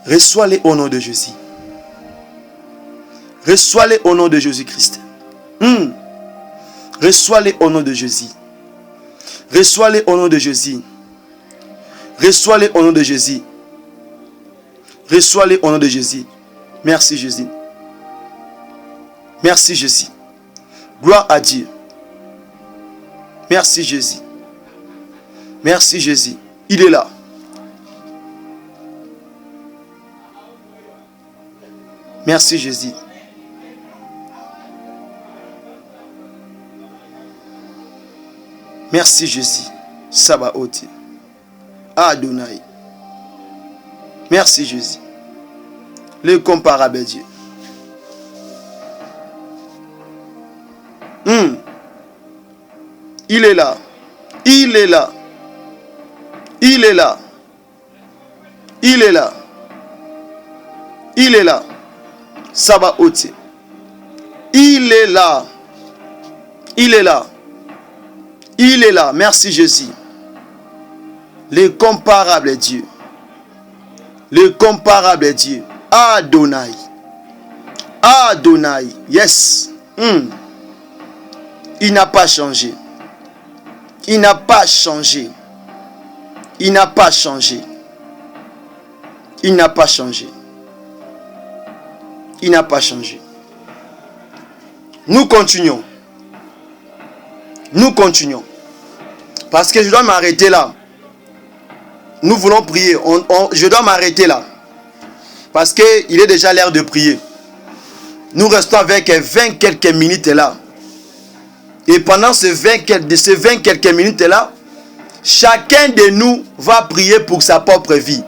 Reçois-les au nom de Jésus. Reçois-les au nom de Jésus-Christ. Reçois-les au nom de Jésus. Reçois-les au nom de Jésus. Reçois-les au nom de Jésus. Reçois-les au nom de Jésus. Merci Jésus. Merci Jésus. Gloire à Dieu. Merci Jésus. Merci Jésus. Il est là. Merci Jésus. Merci Jésus. Sabaoth. Adonai. Merci Jésus. Le comparable Dieu. Il est là. Il est là. Il est là. Il est là. Il est là. Sabaoth. Il est là. Il est là. Il est là. Merci Jésus. Le comparable Dieu. Le comparable Dieu. Adonai. Adonai. Yes. Il n'a pas changé. Il n'a pas changé. Il n'a pas changé. Il n'a pas changé. Il n'a pas changé. Nous continuons. Nous continuons. Parce que je dois m'arrêter là. Nous voulons prier. Je dois m'arrêter là. Parce qu'il est déjà l'heure de prier. Nous restons avec 20 quelques minutes là. Et pendant ces 20 quelques minutes là, chacun de nous va prier pour sa propre vie.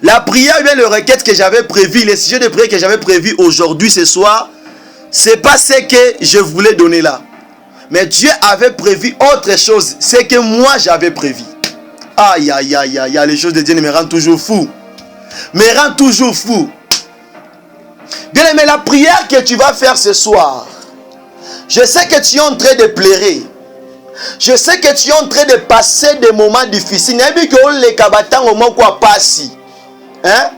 La prière, bien le requête que j'avais prévu, les sujets de prière que j'avais prévu aujourd'hui, ce soir, c'est pas ce que je voulais donner là. Mais Dieu avait prévu autre chose, c'est que moi j'avais prévu. Aïe, aïe, aïe, aïe, les choses de Dieu me rendent toujours fou. Me rendent toujours fou. Bien aimé, la prière que tu vas faire ce soir, je sais que tu es en train de pleurer. Je sais que tu es en train de passer des moments difficiles. Hein?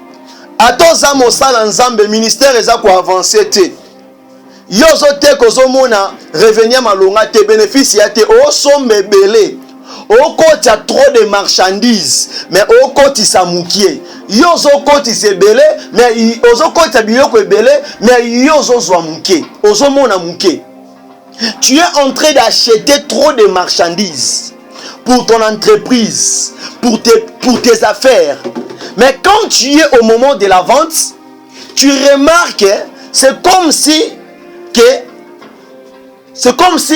Atoza mosala nzambe ministère eza ko avancer te. Yozo te kozomona revenir malonga te bénéfice ya te o sombe belé. O koti a trop de marchandises mais o koti sa mukie. Yozo koti se belé mais ozo koti biloko belé mais yozo zwa mukie. Ozo mona mukie. Tu es en train d'acheter trop de marchandises pour ton entreprise, pour tes affaires. Mais quand tu es au moment de la vente, tu remarques, c'est comme si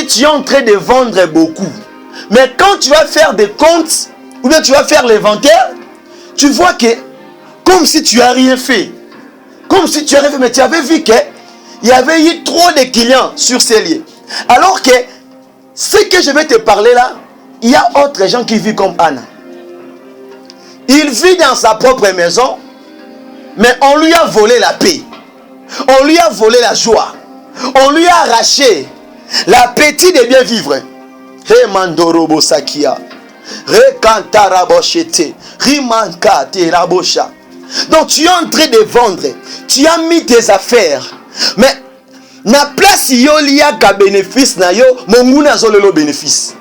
tu es en train de vendre beaucoup. Mais quand tu vas faire des comptes, ou bien tu vas faire l'inventaire, tu vois que, comme si tu n'as rien fait. Comme si tu avais fait, mais tu avais vu qu'il y avait eu trop de clients sur ces lieux. Alors que, ce que je vais te parler là, il y a autres gens qui vivent comme Anna. Il vit dans sa propre maison, mais on lui a volé la paix. On lui a volé la joie. On lui a arraché l'appétit de bien vivre. Remandorobo Sakia. Rekantaraboshete. Rimankate Rabosha. Donc tu es en train de vendre. Tu as mis tes affaires. Mais na place yolia ka bénéfice na yo, monguna zolelo bénéfice.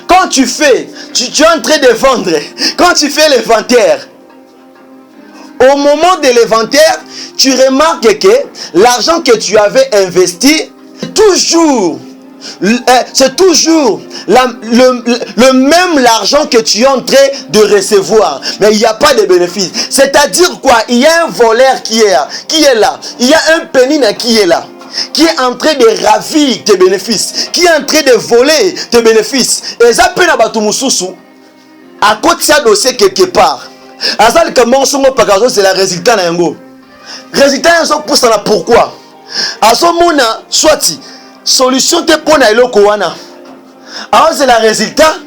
Quand tu fais, tu es en train de vendre. Quand tu fais l'inventaire, au moment de l'inventaire, tu remarques que l'argent que tu avais investi, c'est toujours le même l'argent que tu es en train de recevoir. Mais il n'y a pas de bénéfice. C'est-à-dire quoi? Il y a un voleur qui est là. Il y a un pénina qui est là. Qui est en train de ravir tes bénéfices, qui est en train de voler tes bénéfices. Et ça peut être à côté de dossier quelque part. C'est le résultat. Le résultat, c'est pourquoi. À ce moment, soit solution te pour na eloko wana. Alors c'est le résultat,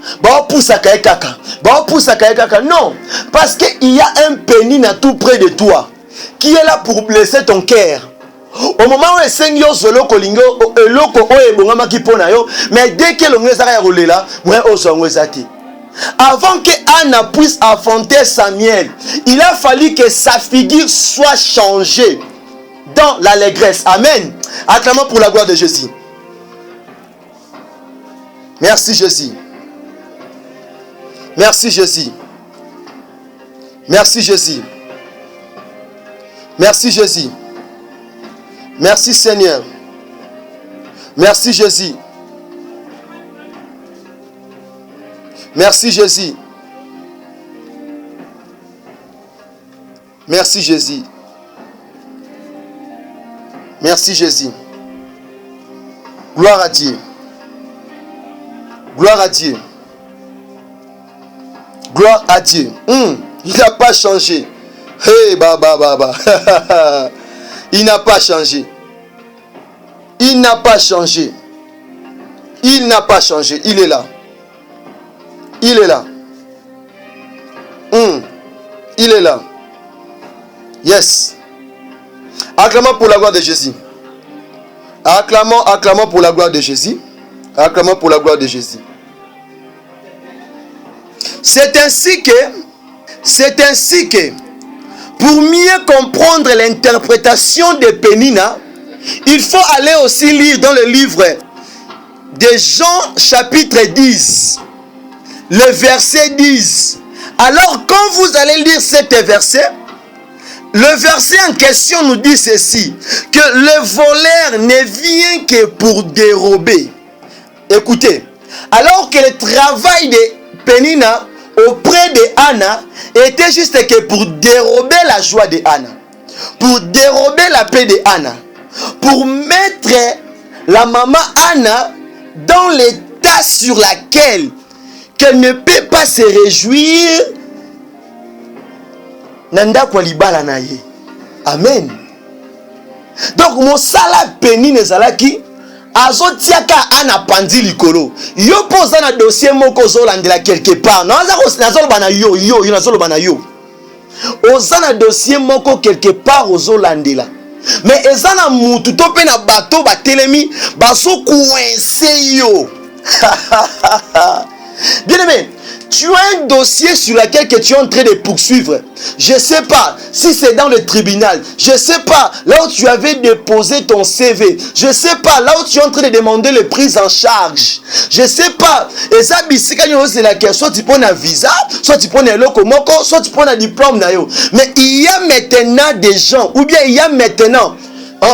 non, parce qu'il y a un pénina tout près de toi qui est là pour blesser ton cœur. Au moment où esengi ozolo kolingo eloko oyo ebongama ki pona yo, mais dès que l'on est à rolela, moi ozongo ezati. Avant que Anna puisse affronter Samuel, il a fallu que sa figure soit changée dans l'allégresse. Amen. Acclamons pour la gloire de Jésus. Merci Jésus. Merci Jésus. Merci Jésus. Merci Jésus. Merci Seigneur. Merci Jésus. Merci Jésus. Merci Jésus. Merci Jésus. Gloire à Dieu. Gloire à Dieu. Gloire à Dieu. Il n'a pas changé. Hey, baba. Il n'a pas changé. Il n'a pas changé. Il n'a pas changé. Il est là. Il est là. Il est là. Yes. Acclamons pour la gloire de Jésus. Acclamons pour la gloire de Jésus. Acclamons pour la gloire de Jésus. C'est ainsi que pour mieux comprendre l'interprétation de Pénina, il faut aller aussi lire dans le livre de Jean chapitre 10, le verset 10. Alors quand vous allez lire cet verset, le verset en question nous dit ceci, que le voleur ne vient que pour dérober. Écoutez, alors que le travail de Pénina auprès de Anna était juste que pour dérober la joie de Anna, pour dérober la paix de Anna, pour mettre la maman Anna dans l'état sur lequel qu'elle ne peut pas se réjouir. Nanda kwa libala na ye. Amen. Donc mon sala Pénina ezalaki azotiaka Anna pandi likolo. Yo poza na dossier moko zolandela quelque part. Nazoloba na yo nazoloba na yo. Oza na dossier moko quelque part ozolandela. Mais eza na mutu to pe na bato batelemi bazo coincer yo. Bien aimé, tu as un dossier sur lequel que tu es en train de poursuivre. Je ne sais pas si c'est dans le tribunal. Je ne sais pas là où tu avais déposé ton CV. Je ne sais pas là où tu es en train de demander les prises en charge. Je ne sais pas. Et ça, c'est la question. Soit tu prends un visa, soit tu prends un locomoko, soit tu prends un diplôme. Mais il y a maintenant des gens, ou bien il y a maintenant... il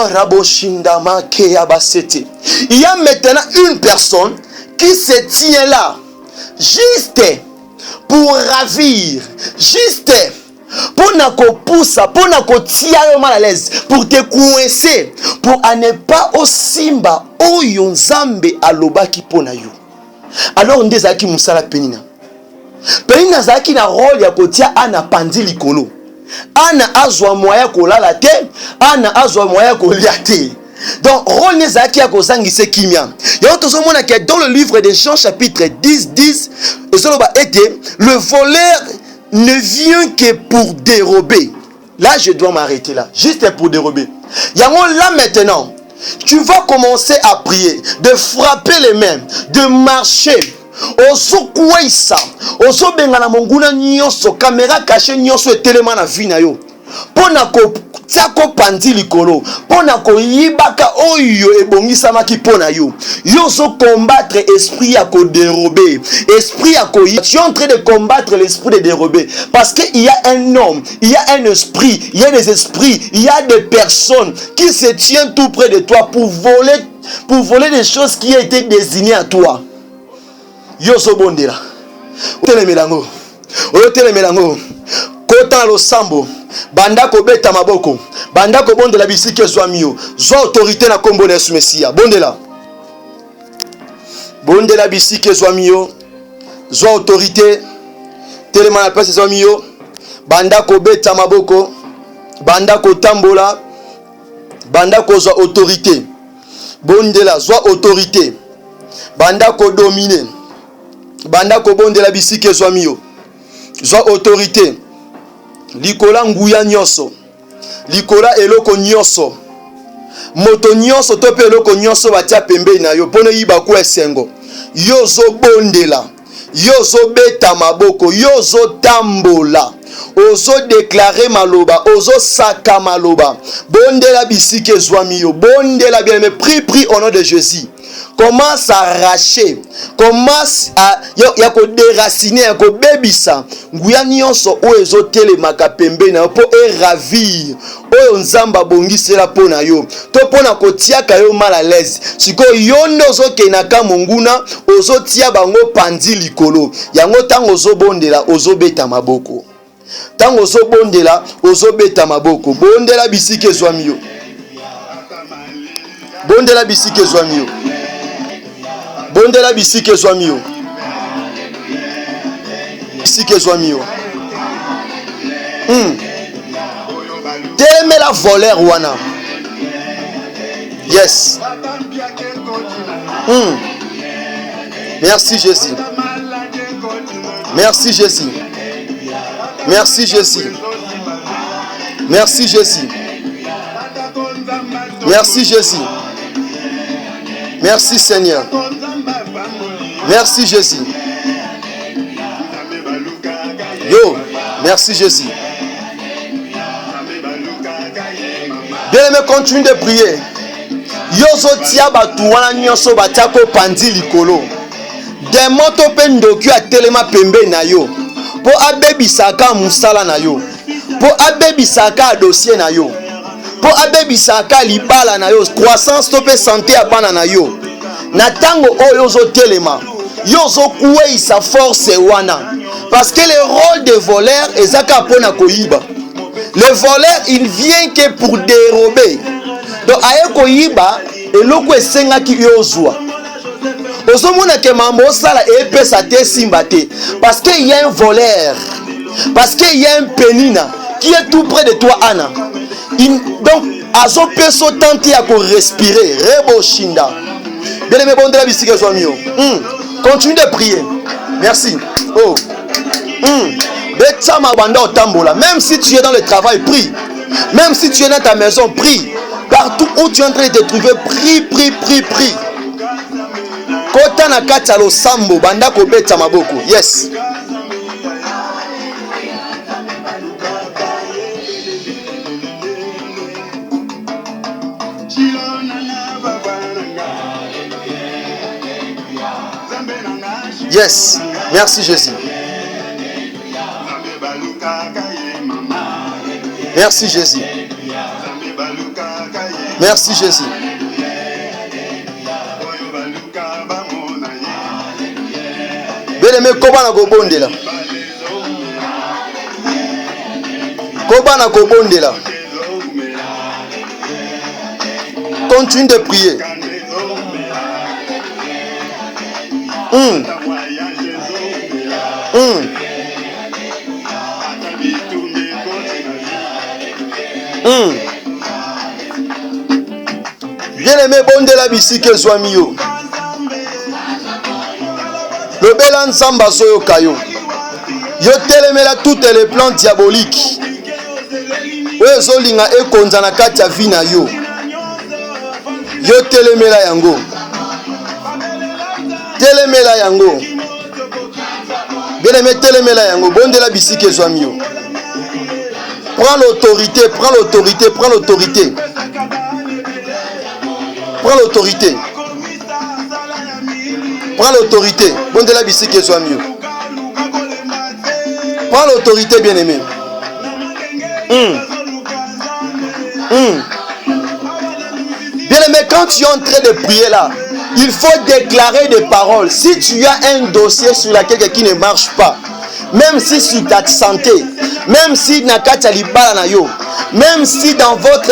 y a maintenant une personne qui se tient là. Juste pour ravir, juste pour pousser, pour tirer mal à l'aise, pour te coincer, pour ne pas au simba au yonzambe aloba ki pona yo. Alors on dit zaki musala Pénina. Pénina zaki na rôle ya kotia Anna pandi likolo. Anna azwa moya kolala te, Anna azwa moya kolia te. Donc, rôle nezaki ya kozangise kimia. Y'a tout monde qui est dans le livre de Jean chapitre 10, le voleur ne vient que pour dérober. Là, je dois m'arrêter là, juste pour dérober. Y'a là maintenant, tu vas commencer à prier, de frapper les mains, de marcher. Ozo kwesa, ozo bengana monguna nyonso, caméra cachée nyonso etelema na vie na yo. Pona ko tiako pandi likolo, pona ko yibaka oyo ebongisamaki pona yo. Yo zo combattre esprit ya ko dérober, esprit ya ko tu es en train de combattre l'esprit de dérober parce que il y a un homme, il y a un esprit, il y a des esprits, il y a des personnes qui se tiennent tout près de toi pour voler des choses qui ont été désignées à toi. Yo so bondela. Telemelango. Oyo telemelango. Kota lo sambo. Banda ko beta maboko. Banda ko bondela bisike zwamio. Zo autorité na kombo na Yesu Mesia. Bondela. Bondela bisike zwamio. Zo autorité. Telema na place zwamio. Banda ko beta maboko. Banda ko tambola. Banda ko zo autorité. Bondela zo autorité. Banda ko dominer. Banda ko bondela bisike zwamio. Zo autorité. Likola nguya nyonso. Likola eloko nyonso. Moto nyonso to pe eloko nyonso batia pembe na yo pone yiba ko esengo. Yo zo bondela. Yo zo beta maboko. Yo zo tambola. Ozo déclarer maloba. Ozo saka maloba. Bondela bisike zwamio. Bondela bien mais prie au nom de Jésus. Commence à arracher, commence à yako déraciner, yako bebisa. Nguya nyonso o ezotele makapembe na po ravir. O nzamba bongisela pona yo. To pona kotiaka yo mal à l'aise. Siko yondo ozokenaka monguna ozotia bango pandi likolo. Yango tango ozobondela ozobeta maboko. Tango ozobondela ozobeta maboko. Bondela bisike zwamio. Bondela bisike zwamio. Bondela bisike zwamio. Bisike zwamio. Teme la voleur wana. Yes. Merci Jésus. Merci Jésus. Merci Jésus. Merci Jésus. Merci Jésus. Merci Seigneur. Merci Jésus. Yo, merci Jésus. Bien-aimé, continue de prier. Yozo tia batu wana nyonso batiako pandi likolo. Demo to pe ndoki atelema pembe na yo. Po abebisaka musala na yo. Po abebisaka dossier na yo. Po abebisaka libala na yo. Croissance to pe santé abana na yo. Na tango oyo yozo telema. Yozo kuwe sa force wana. Parce que le rôle de voleur ezaka pona koyiba. Le voleur il vient que pour dérober. Donc aye koyiba eloko esengaki yozwa. Ozomona ke mambo sala epesa te simba te. Parce qu'il y a un voleur. Parce qu'il y a un pénina qui est tout près de toi, Anna. Donc azo peso tente ya ko respirer. Rebo shinda. Bien aimé bon de la bisike soit mieux. Continue de prier. Merci. Oh. Même si tu es dans le travail, prie. Même si tu es dans ta maison, prie. Partout où tu es en train de te trouver, prie, prie, prie, prie. Kota na kata lo sambo banda ko beta maboko. Yes. Yes. Merci Jésus. Merci Jésus. Merci Jésus. Bien-aimé, Kobana Kobondela. Kobana Kobondela. Continue de prier. Bien-aimé, bondela bisike zwami yo. Le belan samba soyo kayo. Yo telemela toutes les plans diaboliques. Oyo zolinga ekonza na kati ya vie na yo. Yo telemela yango. Telemela yango. Bien-aimé, telemela yango. Bondela bisike zwami yo. Prends l'autorité, prends l'autorité, prends l'autorité. Prends l'autorité. Prends l'autorité. Bon de la bisque qui soit mieux. Prends l'autorité, bien-aimé. Bien-aimé, quand tu es en train de prier là, il faut déclarer des paroles. Si tu as un dossier sur lequel qui ne marche pas, même si sur ta santé, même si nakata libala na yo, même si dans votre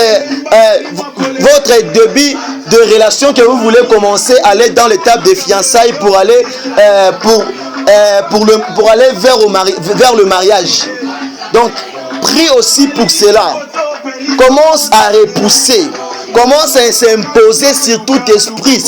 début de relation que vous voulez commencer à aller dans l'étape de fiançailles pour aller pour aller vers le mariage. Donc prie aussi pour cela. Commence à repousser, commence à s'imposer sur tout esprit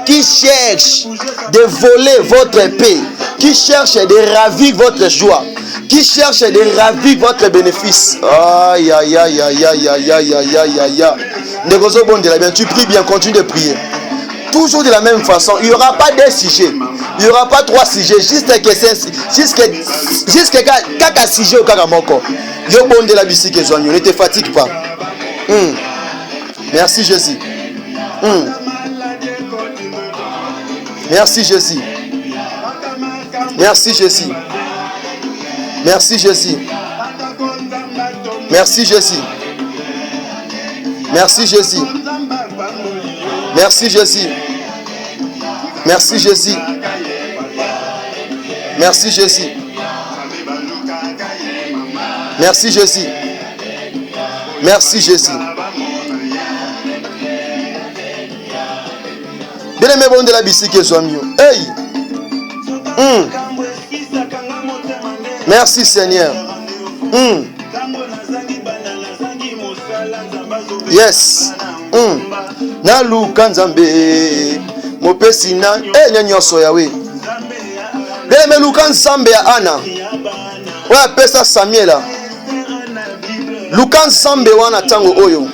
qui cherche de voler votre paix, qui cherche de ravir votre joie, qui cherche de ravir votre bénéfice. Aïe, aïe, aïe, aïe, aïe, aïe, aïe, aïe, aïe, aïe, aïe. Tu pries bien, continue de prier. Toujours de la même façon, il n'y aura pas deux sujets, il n'y aura pas trois sujets, juste kaka sujet ou kaka moko. Yo bon de la bisque zoanyo, ne te fatigue pas. Merci Jésus. Merci Jésus. Merci Jésus. Merci Jésus. Merci Jésus. Merci Jésus. Merci Jésus. Merci Jésus. Merci Jésus. Merci Jésus. Merci Jésus. Bien-aimé bon de la bisque soit mieux. Hey. Merci Seigneur. Yes. Na luka nzambe mopesi na nyanyoso yawe. Bien-aimé luka nzambe ya Ana. Oya pesa Samuela. Luka nzambe wana tango oyo.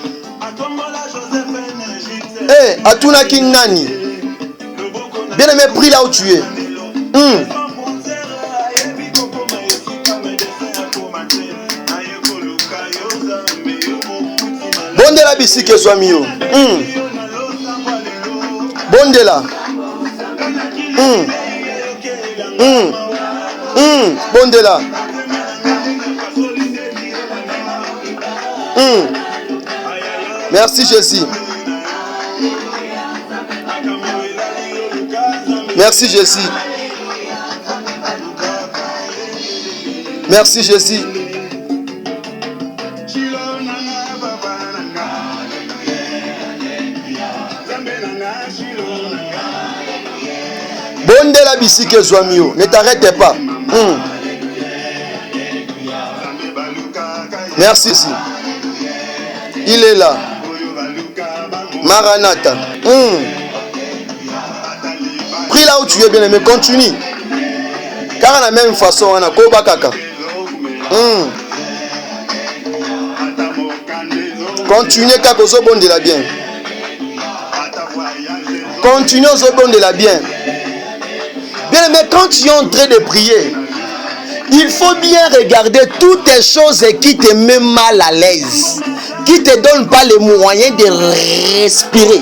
Atunaki nani? Bien-aimé, prie là où tu es. Bondela bisike swamio. Bondela. Bondela. Merci Jésus. Merci Jésus. Merci Jésus. Bondela bisike zwamio. Ne t'arrête pas. Merci Jésus. Il est là. Maranatha. Prie là où tu es, bien aimé. Continue. Car à la même façon, on a Koba Kaka. Continuez car au bon de la bien. Continuez au bon de la bien. Bien aimé, quand tu es en train de prier, il faut bien regarder toutes les choses qui te mettent mal à l'aise, qui ne te donnent pas les moyens de respirer,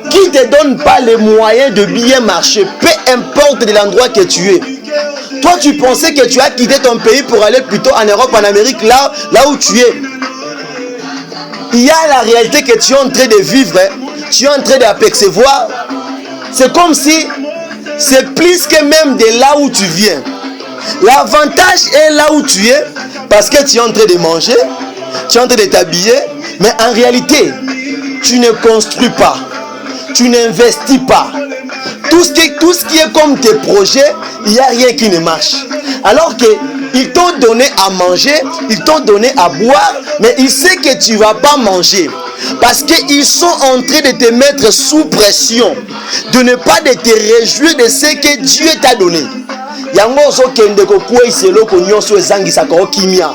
qui ne te donnent pas les moyens de bien marcher, peu importe de l'endroit que tu es. Toi, tu pensais que tu as quitté ton pays pour aller plutôt en Europe, en Amérique, là où tu es. Il y a la réalité que tu es en train de vivre, tu es en train d'apercevoir. C'est comme si c'est plus que même de là où tu viens. L'avantage est là où tu es parce que tu es en train de manger, tu es en train de t'habiller, mais en réalité, tu ne construis pas, tu n'investis pas. Tout ce qui est comme tes projets, il n'y a rien qui ne marche. Alors qu'ils t'ont donné à manger, ils t'ont donné à boire, mais ils savent que tu ne vas pas manger. Parce qu'ils sont en train de te mettre sous pression, de ne pas de te réjouir de ce que Dieu t'a donné. Yango ozokende kokwei eloko nyonso ezangisaka okimia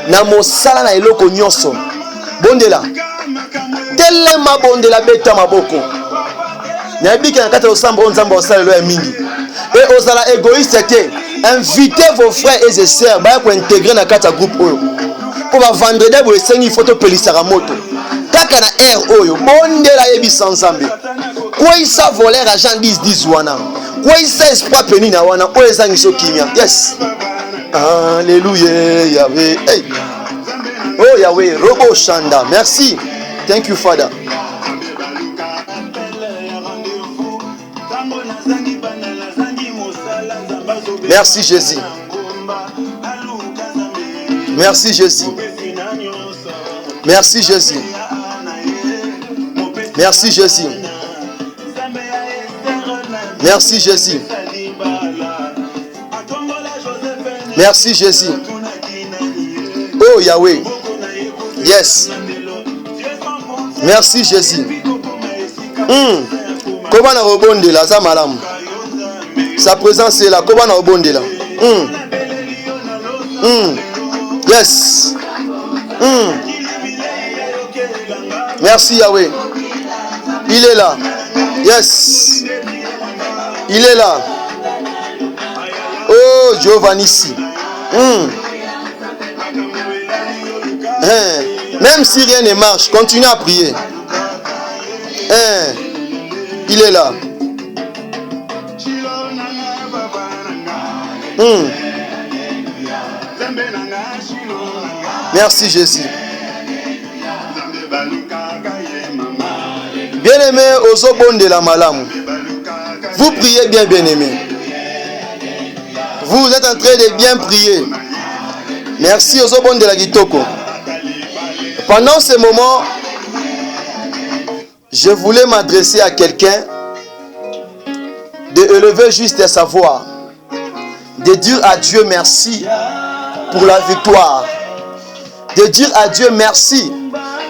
na mosala na eloko nyonso. Bondela telema, bondela beta maboko nayebiki na kati ya osamba o nzambe osalelo ya mingi e ozala égoïste te. Invitez vos frères et sœurs baya kointégrer na kati ya groupe oyo po ba vendredi boye esengi foto pelisaka moto kaka na air oyo. Bondela yebisa nzambe kweyisa voler agent 10 wana kweyisa espoir peni na wana oyo ezangiso kimia. Yes, alléluia Yahweh. Hey. Oh Yahweh, Robo Shanda. Merci. Thank you Father. Merci Jésus. Merci Jésus. Merci Jésus. Merci Jésus. Merci Jésus. Merci Jésus. Oh Yahweh. Yes. Merci Jésus. Comment on rebondit là, ça madame. Sa présence est là. Comment on rebondit là. Yes. Merci Yahweh. Il est là. Yes. Il est là. Oh Jéhovah Nissi. Même si rien ne marche, continue à prier. Il est là. Merci Jésus. Bien-aimé, Ozobon de la Malam. Vous priez bien, bien-aimé. Vous êtes en train de bien prier. Merci Ozobon de la Gitoko. Pendant ce moment, je voulais m'adresser à quelqu'un, de élever juste sa voix, de dire à Dieu merci pour la victoire, de dire à Dieu merci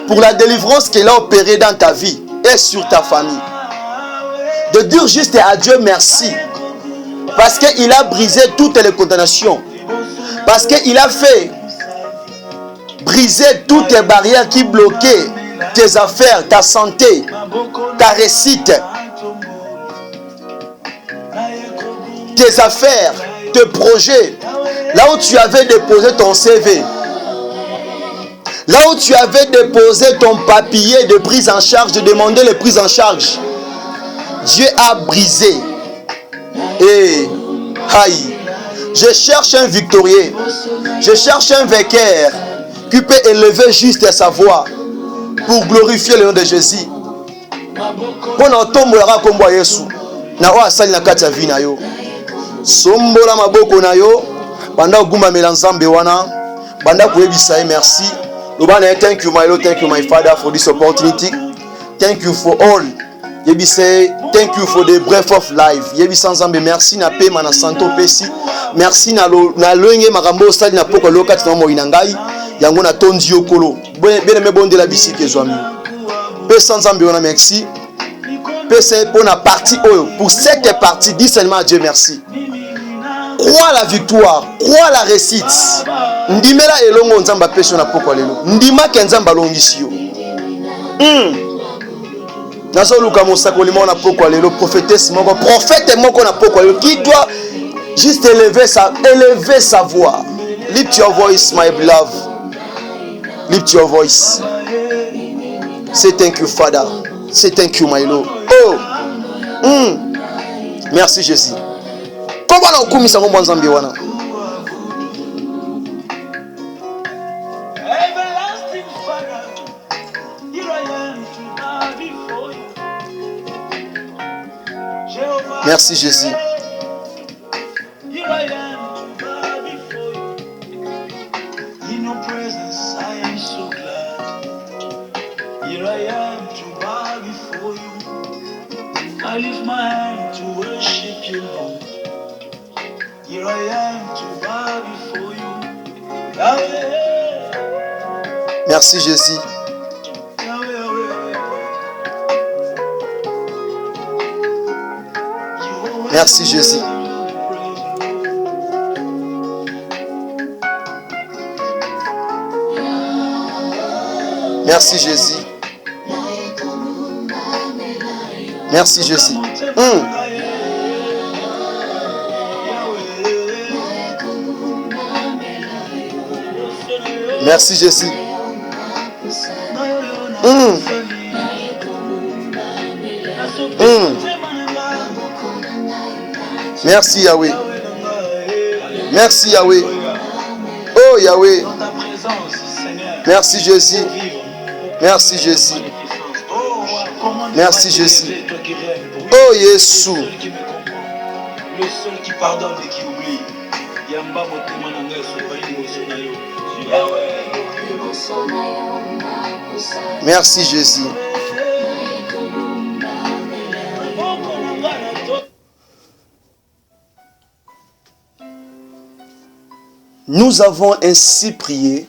pour la délivrance qu'il a opérée dans ta vie et sur ta famille, de dire juste à Dieu merci parce qu'il a brisé toutes les condamnations, parce qu'il a fait briser toutes les barrières qui bloquaient tes affaires, ta santé, ta réussite, tes affaires, tes projets, là où tu avais déposé ton CV, Là où tu avais déposé ton papier de prise en charge, de demander les prises en charge, Dieu a brisé. Et aïe, je cherche un victorieux, je cherche un vainqueur qui peut élever juste sa voix pour glorifier le nom de Jésus. Pour nous tomber comme Jésus, na wa sali na kati ya vie na yo. Sombola maboko na yo, banda guma melanzambe wana, banda kuebisa merci. Lobana, thank you my Lord, thank you my Father for this opportunity. Thank you for all. Yebi say thank you for the breath of life. Yebi sanzambe merci na pema na santo pesi. Merci na loenge makambo sali na poko lokati na mo inangai. Yango na tondi yokolo. Bene me bonde la bisike zwami. Pe sanzambe wana merci. Pe c'est pour la partie oyo. Pour cette partie, dis seulement à Dieu merci. Crois la victoire, crois la réussite. Ndimela elongo nzamba peso na poko lelo. Ndima ke nzamba longisi yo. Nazo luka mosako limo na poko lelo, prophétesse moko, prophète moko na poko lelo qui doit juste élever sa voix. Lift your voice, my beloved. Lift your voice. Say thank you, Father. Say thank you, my Lord. Oh. Merci Jésus. Comment on a commis ça comme Nzambe wana? Merci Jésus. I lift my hand to worship you, Lord. Here I am to bow before you. Yahweh. Merci Jésus. Merci Jésus. Merci Jésus. Merci Jésus. Merci Jésus. Merci Yahweh. Merci Yahweh. Oh Yahweh. Merci Jésus. Merci Jésus. Merci Jésus. Oh Jésus. Le seul qui pardonne et qui oublie. Yamba motema na ngai sopa liboso na yo. Merci Jésus. Nous avons ainsi prié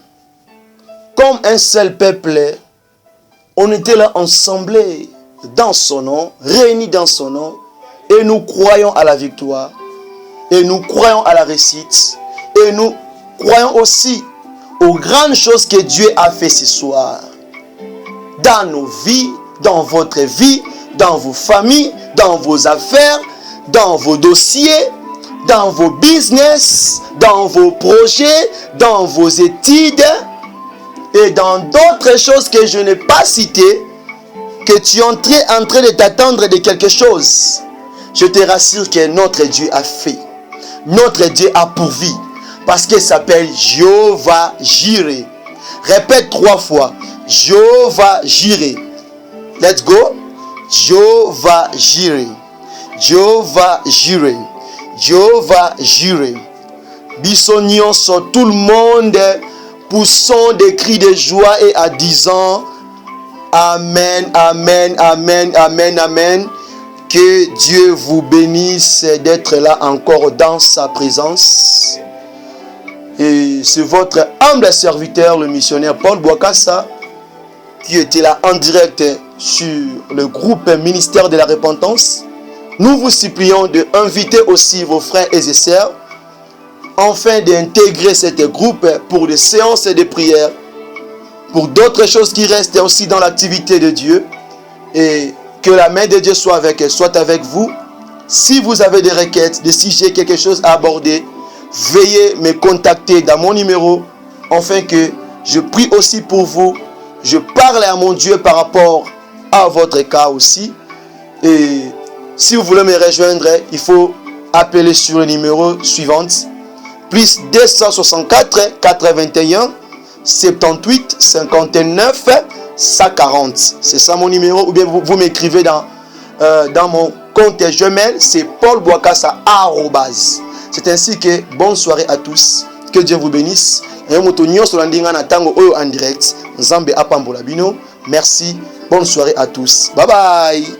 comme un seul peuple. On était là ensemble dans son nom, réunis dans son nom, et nous croyons à la victoire, et nous croyons à la réussite, et nous croyons aussi aux grandes choses que Dieu a fait ce soir. Dans nos vies, dans votre vie, dans vos familles, dans vos affaires, dans vos dossiers, dans vos business, dans vos projets, dans vos études, et dans d'autres choses que je n'ai pas citées, que tu es en train de t'attendre de quelque chose. Je te rassure que notre Dieu a fait. Notre Dieu a pourvu. Parce qu'il s'appelle Jéhovah Jireh. Répète 3 fois. Jéhovah Jireh. Let's go. Jéhovah Jireh. Jéhovah Jireh. Jéhovah Jireh. Bissonion sur tout le monde. Poussons des cris de joie et à disant Amen, Amen, Amen, Amen, Amen. Que Dieu vous bénisse d'être là encore dans sa présence. Et c'est votre humble serviteur, le missionnaire Paul Bouakassa, qui était là en direct sur le groupe Ministère de la Repentance. Nous vous supplions d'inviter aussi vos frères et sœurs afin d'intégrer ce groupe pour des séances de prière, pour d'autres choses qui restent aussi dans l'activité de Dieu. Et que la main de Dieu soit avec vous. Si vous avez des requêtes, des sujets, quelque chose à aborder, veuillez me contacter dans mon numéro afin que Je prie aussi pour vous. Je parle à mon Dieu par rapport à votre cas aussi. Et si vous voulez me rejoindre, il faut appeler sur le numéro suivant. Plus 264 81 78 59 140. C'est ça mon numéro. Ou bien vous m'écrivez dans mon compte Gmail. C'est paulbouakassa@. C'est ainsi que bonne soirée à tous. Que Dieu vous bénisse. En direct. Nzambe apambola bino. Merci. Bonne soirée à tous. Bye bye.